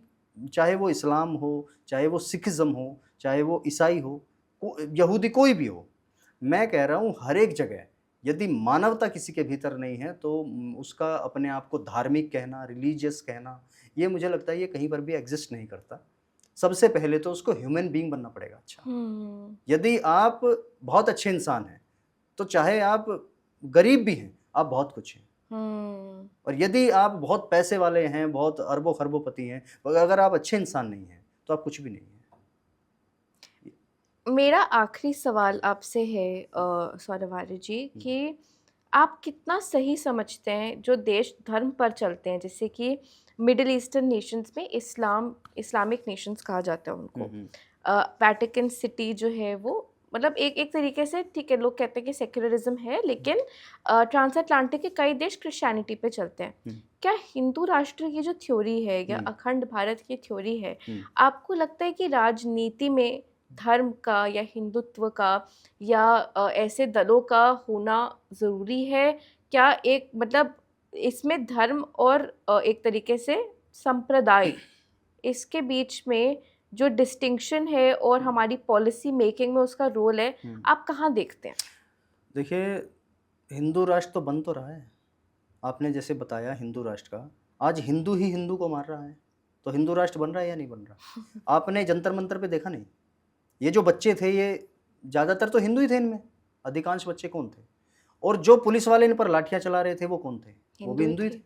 चाहे वो इस्लाम हो, चाहे वो सिखिज्म हो, चाहे वो ईसाई हो, यहूदी, कोई भी हो, मैं कह रहा हूँ हर एक जगह यदि मानवता किसी के भीतर नहीं है तो उसका अपने आप को धार्मिक कहना, रिलीजियस कहना, ये मुझे लगता है ये कहीं पर भी एग्जिस्ट नहीं करता। सबसे पहले तो उसको ह्यूमन बीइंग बनना पड़ेगा। अच्छा, यदि आप बहुत अच्छे इंसान हैं तो चाहे आप गरीब भी हैं आप बहुत कुछ हैं। और यदि आप बहुत पैसे वाले हैं, बहुत अरबों खरबोपति हैं, अगर आप अच्छे इंसान नहीं हैं तो आप कुछ भी नहीं हैं। मेरा आखिरी सवाल आपसे है सौरभ आर्य जी कि आप कितना सही समझते हैं जो देश धर्म पर चलते हैं, जैसे कि मिडिल ईस्टर्न नेशंस में इस्लामिक नेशंस कहा जाता है उनको। वैटिकन सिटी जो है वो मतलब एक तरीके से, ठीक है, लोग कहते हैं कि सेक्युलरिज्म है, लेकिन ट्रांस अटलांटिक के कई देश क्रिश्चियनिटी पे चलते हैं। क्या हिंदू राष्ट्र की जो थ्योरी है या अखंड भारत की थ्योरी है, आपको लगता है कि राजनीति में धर्म का या हिंदुत्व का या ऐसे दलों का होना ज़रूरी है? क्या एक मतलब इसमें धर्म और एक तरीके से संप्रदाय, इसके बीच में जो डिस्टिंक्शन है और हमारी पॉलिसी मेकिंग में उसका रोल है, आप कहाँ देखते हैं? देखिए, हिंदू राष्ट्र तो बन तो रहा है, आपने जैसे बताया हिंदू राष्ट्र का, आज हिंदू ही हिंदू को मार रहा है, तो हिंदू राष्ट्र बन रहा है या नहीं बन रहा? आपने जंतर मंतर पे देखा नहीं? ये जो बच्चे थे ये ज़्यादातर तो हिंदू ही थे, इनमें अधिकांश बच्चे कौन थे? और जो पुलिस वाले इन पर लाठियां चला रहे थे वो कौन थे? वो भी हिंदू ही थे।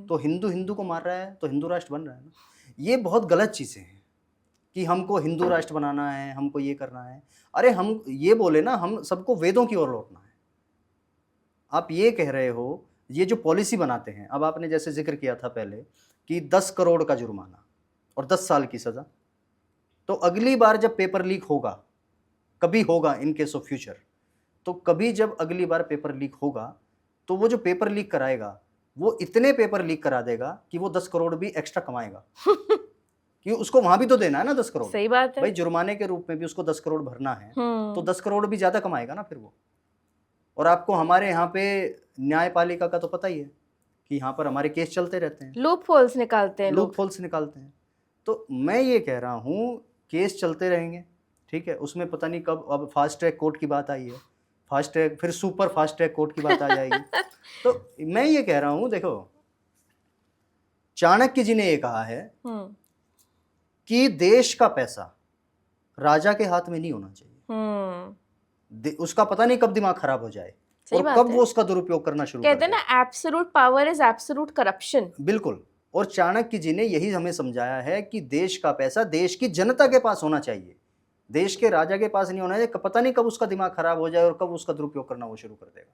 तो हिंदू हिंदू को मार रहा है तो हिंदू राष्ट्र बन रहा है ना। ये बहुत गलत चीज़ें हैं कि हमको हिंदू राष्ट्र बनाना है, हमको ये करना है। अरे हम ये बोले ना, हम सबको वेदों की ओर लौटना है। आप ये कह रहे हो, ये जो पॉलिसी बनाते हैं, अब आपने जैसे जिक्र किया था पहले कि 10 करोड़ का जुर्माना और 10 साल की सज़ा, तो अगली बार जब पेपर लीक होगा, कभी होगा इन केस ऑफ फ्यूचर, तो कभी जब अगली बार पेपर लीक होगा तो वो जो पेपर लीक कराएगा वो इतने पेपर लीक करा देगा कि वो 10 करोड़ भी एक्स्ट्रा कमाएगा। कि उसको वहां भी तो देना है ना 10 करोड़। सही बात है। भाई जुर्माने के रूप में भी उसको 10 करोड़ भरना है, तो 10 करोड़ भी ज्यादा कमाएगा ना फिर वो। और आपको हमारे यहाँ पे न्यायपालिका का तो पता ही है कि यहाँ पर हमारे केस चलते रहते हैं, लूप होल्स निकालते हैं लोग। लूप होल्स निकालते हैं। तो मैं ये कह रहा हूँ केस चलते रहेंगे, ठीक है, उसमें पता नहीं कब अब फास्ट ट्रैक कोर्ट की बात आई है, फास्ट ट्रैक फिर सुपर फास्ट ट्रैक कोर्ट की बात आ जाएगी। तो मैं ये कह रहा हूँ, देखो चाणक्य जी ने ये कहा है कि देश का पैसा राजा के हाथ में नहीं होना चाहिए। उसका पता नहीं कब दिमाग खराब हो जाए और कब वो उसका दुरुपयोग करना शुरू कर दे। कहते हैं ना, absolute power is absolute corruption. बिल्कुल। और चाणक्य जी ने यही हमें समझाया है कि देश का पैसा देश की जनता के पास होना चाहिए, देश के राजा के पास नहीं होना चाहिए। पता नहीं कब उसका दिमाग खराब हो जाए और कब उसका दुरुपयोग करना वो शुरू कर देगा।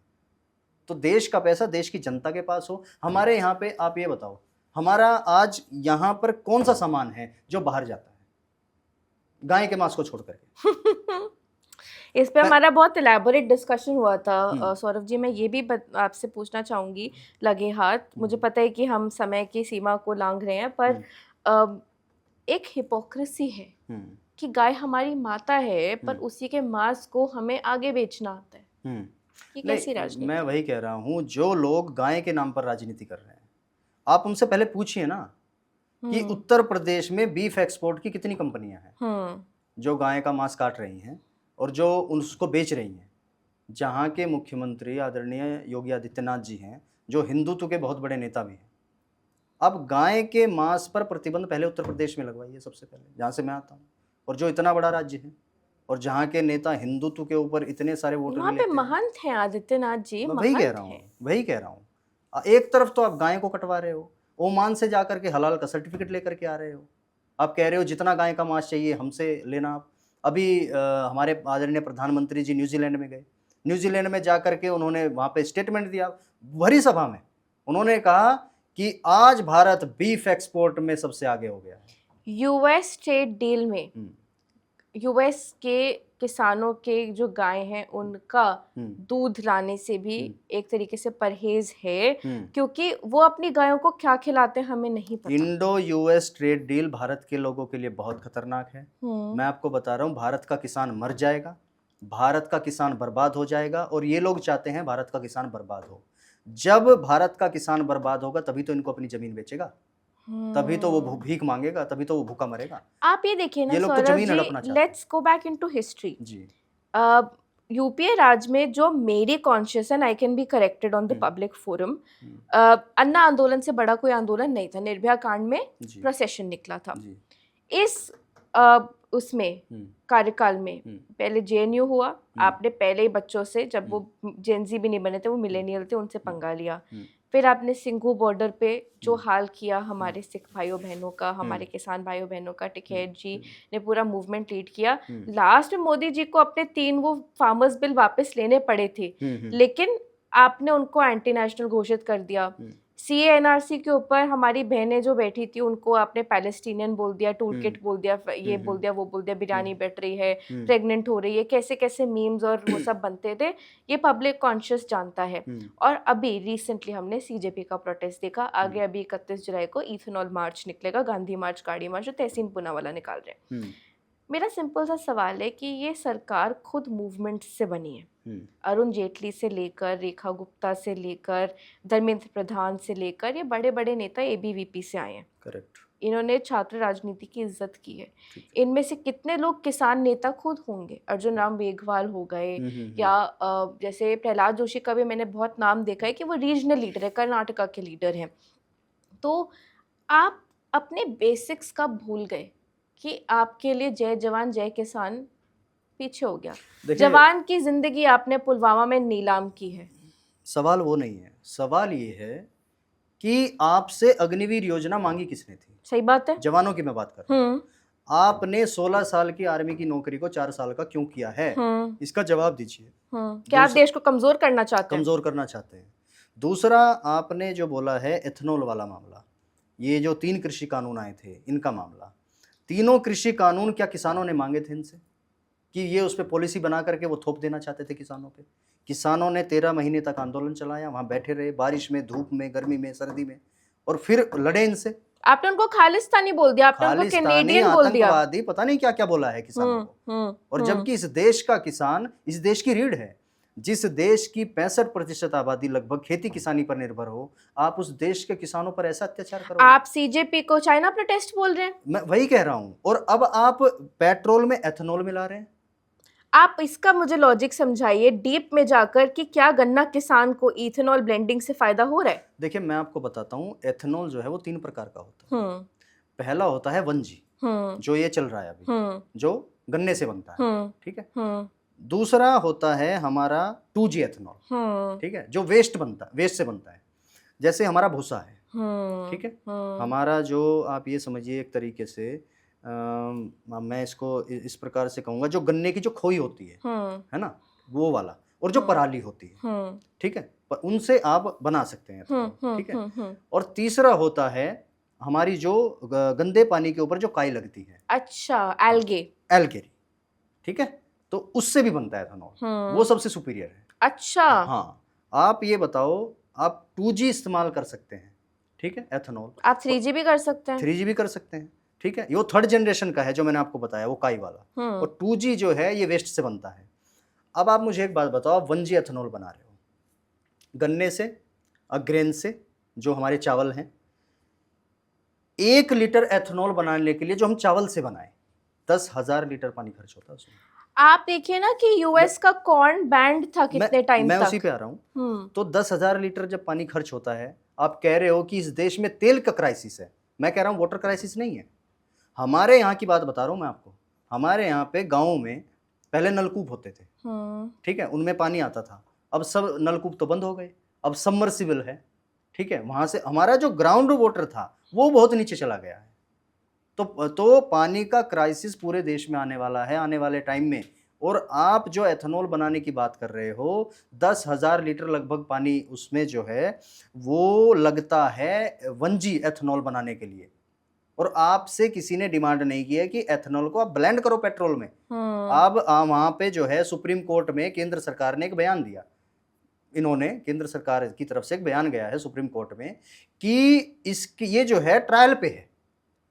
तो देश का पैसा देश की जनता के पास हो। हमारे यहाँ पे आप ये बताओ, हमारा आज यहाँ पर कौन सा सामान है जो बाहर जाता है, गाय के मांस को छोड़ करके? इस पे हमारा बहुत इलेबोरेट डिस्कशन हुआ था सौरभ जी। मैं ये भी आपसे पूछना चाहूंगी लगे हाथ, मुझे पता है कि हम समय की सीमा को लांघ रहे हैं, पर एक हिपोक्रेसी है कि गाय हमारी माता है पर उसी के मांस को हमें आगे बेचना आता है। ये कैसी राजनीति? मैं वही कह रहा हूँ, जो लोग गाय के नाम पर राजनीति कर रहे हैं, आप उनसे पहले पूछिए ना कि उत्तर प्रदेश में बीफ एक्सपोर्ट की कितनी कंपनियां हैं जो गाय का मांस काट रही हैं और जो उसको बेच रही हैं। जहाँ के मुख्यमंत्री आदरणीय योगी आदित्यनाथ जी हैं, जो हिंदुत्व के बहुत बड़े नेता भी हैं। अब गाय के मांस पर प्रतिबंध पहले उत्तर प्रदेश में लगवाइए सबसे पहले, जहाँ से मैं आता हूँ, और जो इतना बड़ा राज्य है और जहाँ के नेता हिंदुत्व के ऊपर इतने सारे वोट वहाँ पे महंत हैं आदित्यनाथ जी। मैं वही कह रहा हूँ। एक तरफ तो आप गाय को कटवा रहे हो, ओमान से जाकर के हलाल का सर्टिफिकेट लेकर के आ रहे हो, आप कह रहे हो जितना गाय का मांस चाहिए हमसे लेना आप। अभी हमारे आदरणीय प्रधानमंत्री जी न्यूजीलैंड में गए, न्यूजीलैंड में जाकर के उन्होंने वहाँ पे स्टेटमेंट दिया भरी सभा में। उन्होंने कहा कि आज भारत बीफ एक्सपोर्ट में सबसे आगे हो गया है। यूएस ट्रेड डील में यूएस के किसानों के जो गाय हैं उनका दूध लाने से भी एक तरीके से परहेज है, क्योंकि वो अपनी गायों को क्या खिलाते हैं हमें नहीं पता। Indo US trade deal Bharat के लोगों के लिए बहुत खतरनाक है। मैं आपको बता रहा हूँ, भारत का किसान मर जाएगा, भारत का किसान बर्बाद हो जाएगा, और ये लोग चाहते हैं भारत का किसान बर्बाद हो। जब भारत का किसान बर्बाद होगा तभी तो इनको अपनी जमीन बेचेगा, तभी तो वो भीख मांगेगा, तभी तो वो भूखा मरेगा। आप ये देखिए ना Saurabh ji, let's go back into history ji. UPA राज्य में जो मेरी conscious and I can be corrected on the public forum, Anna आंदोलन से बड़ा कोई आंदोलन नहीं था। निर्भया कांड में प्रोसेशन निकला था। इस उसमें कार्यकाल में पहले जेएनयू हुआ, आपने पहले ही बच्चों से, जब वो जेनजी भी नहीं बने थे, वो मिलेनियल थे, उनसे पंगा लिया। फिर आपने सिंघू बॉर्डर पे जो हाल किया हमारे सिख भाइयों बहनों का, हमारे किसान भाइयों बहनों का, टिकैत जी ने पूरा मूवमेंट लीड किया। लास्ट में मोदी जी को अपने 3 वो फार्मर्स बिल वापस लेने पड़े थे, लेकिन आपने उनको एंटी नेशनल घोषित कर दिया। CANRC के ऊपर हमारी बहनें जो बैठी थी उनको आपने पैलेस्टीनियन बोल दिया, टूल किट बोल दिया, ये बोल दिया, वो बोल दिया, बिरयानी बैठ रही है, प्रेग्नेंट हो रही है, कैसे कैसे मीम्स और वो सब बनते थे। ये पब्लिक कॉन्शियस जानता है। और अभी रिसेंटली हमने CJP का प्रोटेस्ट देखा। आगे अभी 31 जुलाई को इथेनॉल मार्च निकलेगा, गांधी मार्च, गाड़ी मार्च, जो तहसीन पूनावाला निकाल रहे हैं। मेरा सिंपल सा सवाल है कि ये सरकार खुद मूवमेंट से बनी है। अरुण जेटली से लेकर, रेखा गुप्ता से लेकर, धर्मेंद्र प्रधान से लेकर, ये बड़े बड़े नेता ABVP से आए हैं। करेक्ट। इन्होंने छात्र राजनीति की इज्जत की है। इनमें से कितने लोग किसान नेता खुद होंगे? अर्जुन राम मेघवाल हो गए, या जैसे प्रहलाद जोशी का भी मैंने बहुत नाम देखा है कि वो रीजनल लीडर है, कर्नाटका के लीडर हैं। तो आप अपने बेसिक्स का भूल गए कि आपके लिए जय जवान जय किसान पीछे हो गया। जवान की जिंदगी आपने पुलवामा में नीलाम की है। सवाल वो नहीं है, सवाल ये है कि आपसे अग्निवीर योजना मांगी किसने थी? सही बात है, जवानों की मैं बात कर रहा हूँ। आपने 16 साल की आर्मी की नौकरी को 4 साल का क्यों किया है? इसका जवाब दीजिए। क्या आप देश को कमजोर करना चाहते हैं? कमजोर करना चाहते हैं। दूसरा, आपने जो बोला है एथनॉल वाला मामला, ये जो 3 कृषि कानून आए थे इनका मामला, तीनों कृषि कानून क्या किसानों ने मांगे थे इनसे कि ये उस पर पॉलिसी बना करके वो थोप देना चाहते थे किसानों पे? किसानों ने 13 महीने तक आंदोलन चलाया, वहाँ बैठे रहे बारिश में, धूप में, गर्मी में, सर्दी में, और फिर लड़े इनसे। आपने उनको खालिस्तानी बोल दिया, आपने उनको खालिस्तानी, कैनेडियन बोल दिया। आतंकवादी, पता नहीं क्या क्या बोला है किसानों को। और जबकि इस देश का किसान इस देश की रीढ़ है। जिस देश की 65% आबादी लगभग खेती किसानी पर निर्भर हो, आप उस देश के किसानों पर ऐसा अत्याचार करोगे? आप सीजेपी को चाइना प्रोटेस्ट बोल रहे हैं। मैं वही कह रहा हूं। और अब आप पेट्रोल में एथेनॉल मिला रहे हैं। आप इसका मुझे लॉजिक समझाइए डीप में जाकर कि क्या गन्ना किसान को इथेनॉल ब्लेंडिंग से फायदा हो रहा है। देखिए मैं आपको बताता हूँ, एथेनॉल जो है वो 3 प्रकार का होता है। हम्म पहला होता है 1G, जो ये चल रहा है अभी, जो गन्ने से बनता है, ठीक है। दूसरा होता है हमारा 2G एथेनॉल, ठीक है, जो वेस्ट से बनता है, जैसे हमारा भूसा है, ठीक है। हमारा जो आप ये समझिए एक तरीके से मैं इसको इस प्रकार से कहूँगा, जो गन्ने की जो खोई होती है ना, वो वाला, और जो पराली होती है, ठीक है, पर उनसे आप बना सकते हैं एथेनॉल, ठीक है। और तीसरा होता है हमारी जो गंदे पानी के ऊपर जो काई लगती है, अच्छा, एल्गे, ठीक है, तो उससे भी बनता है एथेनॉल, वो सबसे सुपीरियर है। अच्छा, हाँ, आप ये बताओ, आप 2G इस्तेमाल कर सकते हैं, ठीक है, एथेनॉल। आप 3G भी कर सकते हैं। 3G भी कर सकते हैं, ठीक है। ये 3rd जनरेशन का है जो मैंने आपको बताया, वो काई वाला। और 2G जो है ये वेस्ट से बनता है। अब आप मुझे एक बात बताओ, आप 1G एथेनॉल बना रहे हो गन्ने से, ग्रेन से, जो हमारे चावल हैं। 1 लीटर एथेनॉल बनाने के लिए जो हम चावल से बनाए, 10,000 लीटर पानी खर्च होता है उसमें। आप देखिए ना कि यूएस का कॉर्न बैंड था कितने टाइम तक। मैं उसी पे आ रहा हूँ। तो 10,000 लीटर जब पानी खर्च होता है, आप कह रहे हो कि इस देश में तेल का क्राइसिस है। मैं कह रहा हूँ वाटर क्राइसिस नहीं है। हमारे यहाँ की बात बता रहा हूँ मैं आपको। हमारे यहाँ पे गाँव में पहले नलकूप होते थे, ठीक है, उनमें पानी आता था। अब सब नलकूप तो बंद हो गए, अब सबमर्सिबल है, ठीक है। वहाँ से हमारा जो ग्राउंड वाटर था वो बहुत नीचे चला गया है। तो पानी का क्राइसिस पूरे देश में आने वाला है आने वाले टाइम में। और आप जो एथेनॉल बनाने की बात कर रहे हो, 10,000 लीटर लगभग पानी उसमें जो है वो लगता है 1G एथेनॉल बनाने के लिए। और आपसे किसी ने डिमांड नहीं किया कि एथेनॉल को आप ब्लेंड करो पेट्रोल में। अब वहां पे जो है सुप्रीम कोर्ट में केंद्र सरकार ने एक बयान दिया, इन्होंने केंद्र सरकार की तरफ से एक बयान गया है सुप्रीम कोर्ट में कि इसकी ये जो है ट्रायल पे है।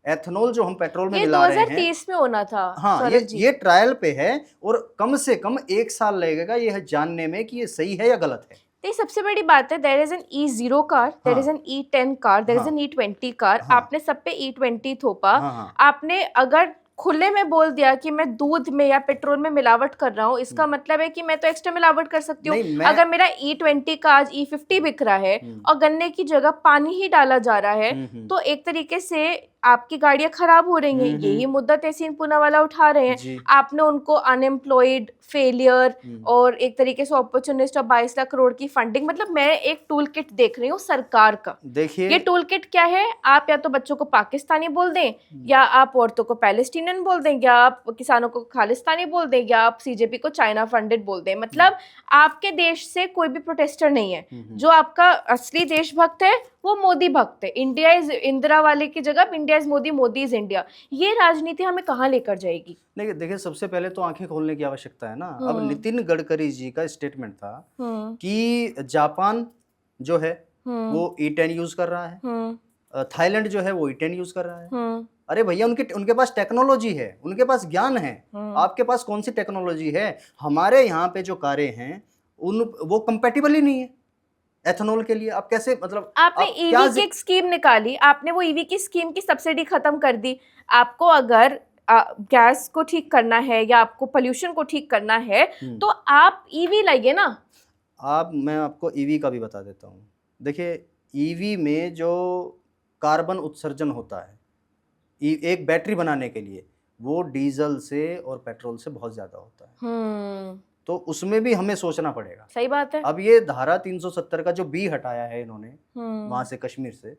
एथेनॉल जो हम पेट्रोल में मिला रहे हैं, 2030 में होना था। हाँ, ये ट्रायल पे है और कम से कम 1 साल लगेगा ये जानने में कि ये सही है या गलत है। तो सबसे बड़ी बात है, there is an E0 car, there is an E10 car, there is an E20 car. आपने सब पे E20 थोपा। आपने अगर खुले में बोल दिया कि मैं दूध में या पेट्रोल में मिलावट कर रहा हूँ, इसका मतलब है कि मैं तो एक्स्ट्रा मिलावट कर सकती हूँ। अगर मेरा E20 का आज E50 बिक रहा है और गन्ने की जगह पानी ही डाला जा रहा है, तो एक तरीके से आपकी गाड़ियां खराब हो रही हैं। यही मुद्दा तहसीन पूनावाला उठा रहे हैं। आपने उनको अनएम्प्लॉयड, फेलियर और एक तरीके से अपॉर्चुनिस्ट और 22 लाख करोड़ की फंडिंग, मतलब मैं एक टूल किट देख रही हूँ सरकार का। देखिए ये टूल किट क्या है, आप या तो बच्चों को पाकिस्तानी बोल दें, या आप औरतों को पैलेस्टीनियन बोल दें, या आप किसानों को खालिस्तानी बोल दें, या आप सीजेपी को चाइना फंडेड बोल दें। मतलब आपके देश से कोई भी प्रोटेस्टर नहीं है। जो आपका असली देशभक्त है वो मोदी भक्त है। इंडिया इज इंदिरा वाले की जगह India is Modi, Modi is India. ये राजनीति हमें कहाँ लेकर जाएगी? देखिए सबसे पहले तो आंखें खोलने की आवश्यकता है ना। अब नितिन गडकरी जी का स्टेटमेंट था कि जापान जो है वो E10 यूज कर रहा है, थाईलैंड जो है वो E10 यूज कर रहा है। अरे भैया, उनके पास टेक्नोलॉजी है, उनके पास ज्ञान है। आपके पास कौन सी टेक्नोलॉजी है? हमारे यहाँ पे जो कारें हैं वो कंपेटिबल ही नहीं है एथेनॉल के लिए। आप कैसे, मतलब आपने ईवी की एक स्कीम निकाली, आपने वो ईवी की स्कीम की सब्सिडी खत्म कर दी। आपको अगर गैस को ठीक करना है या आपको पोल्यूशन को ठीक करना है तो आप ईवी लाइए ना। मैं आपको ईवी का भी बता देता हूँ। देखिए ईवी में जो कार्बन उत्सर्जन होता है एक बैटरी बनाने के लिए, वो डीजल से और पेट्रोल से बहुत ज्यादा होता है। तो उसमें भी हमें सोचना पड़ेगा। सही बात है। अब ये धारा 370 का जो बी हटाया है इन्होंने वहां से, कश्मीर से,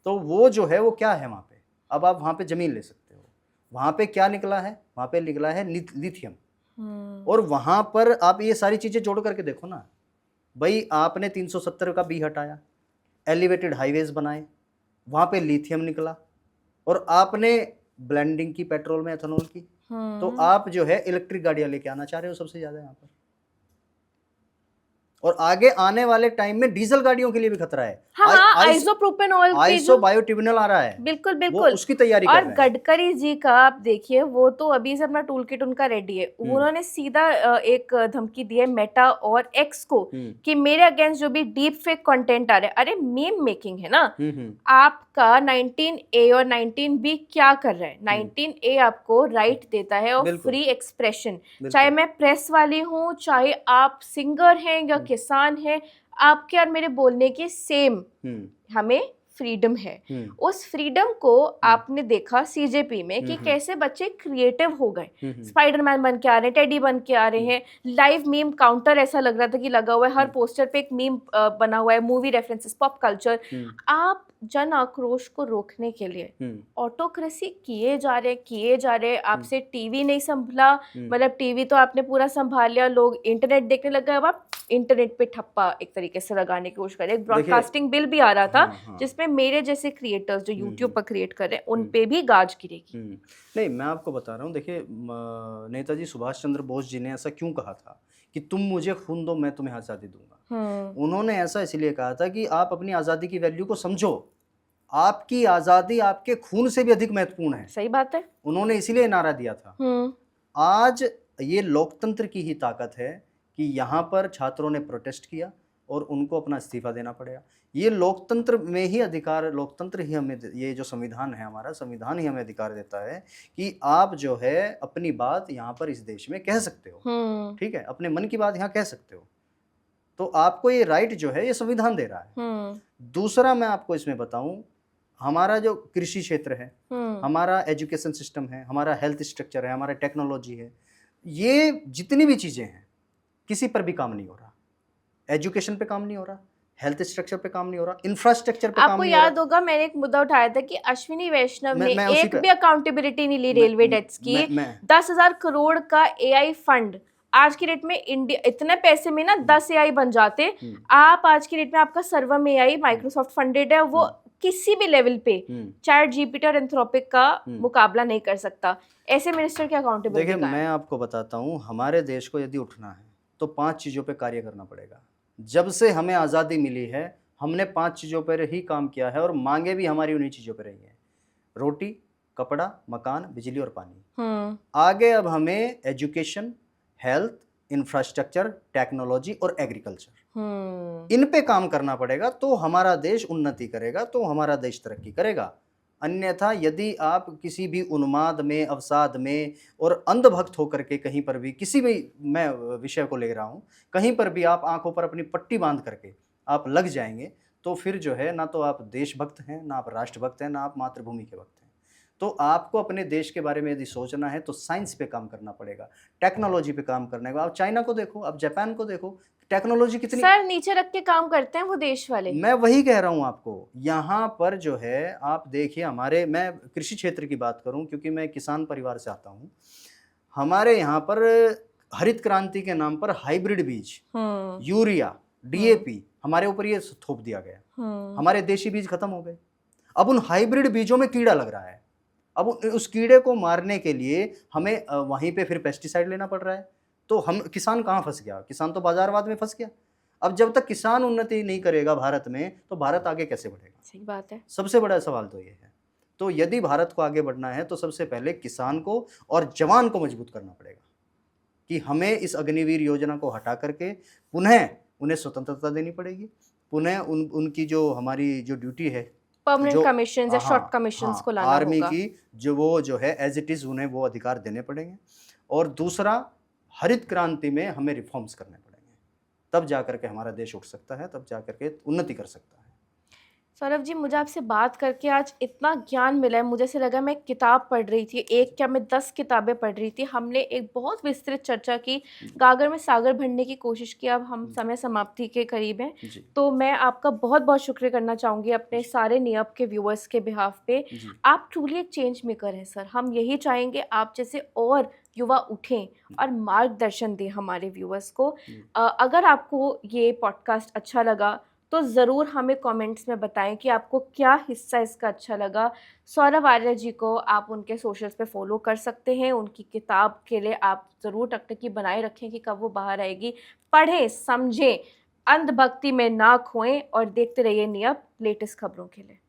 तो वो जो है वो क्या है वहां पे? अब आप वहां पे जमीन ले सकते हो। वहां पे क्या निकला है? वहां पे निकला है लिथियम। और वहां पर आप ये सारी चीजें जोड़ करके देखो ना भाई, आपने 370 का बी हटाया, एलिवेटेड हाईवेज बनाए, वहां पे लिथियम निकला, और आपने ब्लेंडिंग की, पेट्रोल में एथेनॉल की। तो हम्म। आप जो है इलेक्ट्रिक गाड़ियां लेके आना चाह रहे हो सबसे ज्यादा यहाँ पर, और आगे आने वाले टाइम में डीजल गाड़ियों के लिए भी खतरा है। हाँ हाँ, आइसोप्रोपेनॉल की आइसो जो, बायो ट्रिब्यूनल आ रहा है, बिल्कुल वो बिल्कुल। उसकी तैयारी कर और रहे हैं। गडकरी जी का आप देखिए, वो तो अभी से अपना टूल किट उनका रेडी है। उन्होंने सीधा एक धमकी दी है मेटा और एक्स को कि मेरे अगेंस्ट जो भी डीप फेक कंटेंट आ रहे हैं, अरे मीम मेकिंग है ना, आपका 19A और 19B क्या कर रहा है? 19A आपको राइट देता है और बिल्कुल। फ्री एक्सप्रेशन, बिल्कुल। चाहे मैं प्रेस वाली हूँ, चाहे आप सिंगर हैं या किसान हैं, आपके और मेरे बोलने की सेम हमें फ्रीडम है। उस फ्रीडम को आपने देखा सीजेपी में कि कैसे बच्चे क्रिएटिव हो गए, स्पाइडरमैन बन के आ रहे हैं, टेडी बन के आ रहे हैं, लाइव मीम काउंटर ऐसा लग रहा था कि लगा हुआ है, हर पोस्टर पे एक मीम बना हुआ है, मूवी रेफरेंसेस, पॉप कल्चर। आप जन आक्रोश को रोकने के लिए ऑटोक्रेसी किए जा रहे, आपसे टीवी नहीं संभला, मतलब टीवी तो आपने पूरा संभाल लिया, लोग इंटरनेट देखने लग गए, अब आप इंटरनेट पे ठप्पा एक तरीके से लगाने की कोशिश करें। एक ब्रॉडकास्टिंग बिल भी आ रहा था जिसमें मेरे जैसे क्रिएटर्स जो यूट्यूब पर क्रिएट कर रहे हैं उन पे भी गाज गिरेगी। नहीं, मैं आपको बता रहा हूँ, देखिए नेताजी सुभाष चंद्र बोस जी ने ऐसा क्यों कहा था कि तुम मुझे खून दो मैं तुम्हें आज़ादी दूंगा। उन्होंने ऐसा इसलिए कहा था कि आप अपनी आज़ादी की वैल्यू को समझो, आपकी आज़ादी आपके खून से भी अधिक महत्वपूर्ण है। सही बात है। उन्होंने इसीलिए नारा दिया था। आज ये लोकतंत्र की ही ताकत है कि यहाँ पर छात्रों ने प्रोटेस्ट किया और उनको अपना इस्तीफा देना पड़ेगा। ये लोकतंत्र में ही अधिकार, लोकतंत्र ही हमें, ये जो संविधान है हमारा, संविधान ही हमें अधिकार देता है कि आप जो है अपनी बात यहाँ पर इस देश में कह सकते हो। ठीक है, अपने मन की बात यहाँ कह सकते हो, तो आपको ये राइट जो है ये संविधान दे रहा है। दूसरा मैं आपको इसमें बताऊं, हमारा जो कृषि क्षेत्र है, हमारा एजुकेशन सिस्टम है, हमारा हेल्थ स्ट्रक्चर है, हमारा टेक्नोलॉजी है, ये जितनी भी चीज़ें हैं किसी पर भी काम नहीं हो रहा। एजुकेशन पे काम नहीं हो रहा, हेल्थ स्ट्रक्चर पे काम नहीं हो रहा, इंफ्रास्ट्रक्चर पे काम आपको नहीं हो रहा। याद होगा मैंने एक मुद्दा उठाया था कि अश्विनी वैष्णव ने मैं उसी एक पे- भी अकाउंटेबिलिटी नहीं ली रेलवे डेट्स की। मैं 10,000 करोड़ का एआई फंड, आज की डेट में इंडिया इतने पैसे में ना 10 एआई बन जाते। आप आज की डेट में आपका सर्वम एआई माइक्रोसॉफ्ट फंडेड है, वो किसी भी लेवल पे चैट जीपीटी और एंथ्रोपिक का मुकाबला नहीं कर सकता। ऐसे मिनिस्टर की अकाउंटेबिलिटी देखिए, कहाँ है? मैं आपको बताता हूँ, हमारे देश को यदि उठना है तो 5 चीज़ों पे कार्य करना पड़ेगा। जब से हमें आज़ादी मिली है हमने 5 चीज़ों पर ही काम किया है और मांगे भी हमारी उन्हीं चीज़ों पर रही हैं: रोटी, कपड़ा, मकान, बिजली और पानी। आगे अब हमें एजुकेशन, हेल्थ, इंफ्रास्ट्रक्चर, टेक्नोलॉजी और एग्रीकल्चर, इन पे काम करना पड़ेगा, तो हमारा देश उन्नति करेगा, तो हमारा देश तरक्की करेगा। अन्यथा यदि आप किसी भी उन्माद में, अवसाद में और अंधभक्त होकर के कहीं पर भी, किसी भी, मैं विषय को ले रहा हूँ, कहीं पर भी आप आंखों पर अपनी पट्टी बांध करके आप लग जाएंगे, तो फिर जो है ना तो आप देशभक्त हैं, ना आप राष्ट्रभक्त हैं, ना आप मातृभूमि के भक्त हैं। तो आपको अपने देश के बारे में यदि सोचना है तो साइंस पे काम करना पड़ेगा, टेक्नोलॉजी पे काम करना है। आप चाइना को देखो, आप जापान को देखो, टेक्नोलॉजी कितनी सर नीचे रख के काम करते हैं वो देश वाले। मैं वही कह रहा हूँ आपको, यहाँ पर जो है आप देखिए, हमारे, मैं कृषि क्षेत्र की बात करूँ क्योंकि मैं किसान परिवार से आता हूँ, हमारे यहाँ पर हरित क्रांति के नाम पर हाइब्रिड बीज, यूरिया, डीएपी हमारे ऊपर ये थोप दिया गया। हमारे देशी बीज खत्म हो गए, अब उन हाइब्रिड बीजों में कीड़ा लग रहा है। अब उस कीड़े को मारने के लिए हमें वहीं पे फिर पेस्टिसाइड लेना पड़ रहा है। तो हम, किसान कहाँ फंस गया? किसान तो बाजारवाद में फंस गया। अब जब तक किसान उन्नति नहीं करेगा भारत में, तो भारत आगे कैसे बढ़ेगा? सही बात है। सबसे बड़ा सवाल तो ये है। तो यदि भारत को आगे बढ़ना है तो सबसे पहले किसान को और जवान को मजबूत करना पड़ेगा कि हमें इस अग्निवीर योजना को हटा करके पुनः उन्हें स्वतंत्रता देनी पड़ेगी, पुनः उनकी जो हमारी जो ड्यूटी है, परमानेंट कमीशन या शॉर्ट कमीशंस को लाना आर्मी होगा। की जो है एज इट इज उन्हें वो अधिकार देने पड़ेंगे। और दूसरा, हरित क्रांति में हमें रिफॉर्म्स करने पड़ेंगे, तब जाकर के हमारा देश उठ सकता है, तब जाकर के उन्नति कर सकता है। सौरभ जी, मुझे आपसे बात करके आज इतना ज्ञान मिला है, मुझे ऐसे लगा मैं किताब पढ़ रही थी, एक क्या मैं 10 किताबें पढ़ रही थी। हमने एक बहुत विस्तृत चर्चा की, गागर में सागर भरने की कोशिश की। अब हम समय समाप्ति के करीब हैं, तो मैं आपका बहुत बहुत शुक्रिया करना चाहूँगी अपने सारे नियप के व्यूअर्स के बिहाफ पे। आप ट्रूली एक चेंज मेकर हैं सर। हम यही चाहेंगे आप जैसे और युवा उठें और मार्गदर्शन दें हमारे व्यूअर्स को। अगर आपको ये पॉडकास्ट अच्छा लगा तो ज़रूर हमें कमेंट्स में बताएं कि आपको क्या हिस्सा इसका अच्छा लगा। सौरभ आर्या जी को आप उनके सोशल्स पे फॉलो कर सकते हैं। उनकी किताब के लिए आप ज़रूर टकटकी बनाए रखें कि कब वो बाहर आएगी। पढ़ें, समझें, अंधभक्ति में ना खोएं और देखते रहिए नियप लेटेस्ट खबरों के लिए।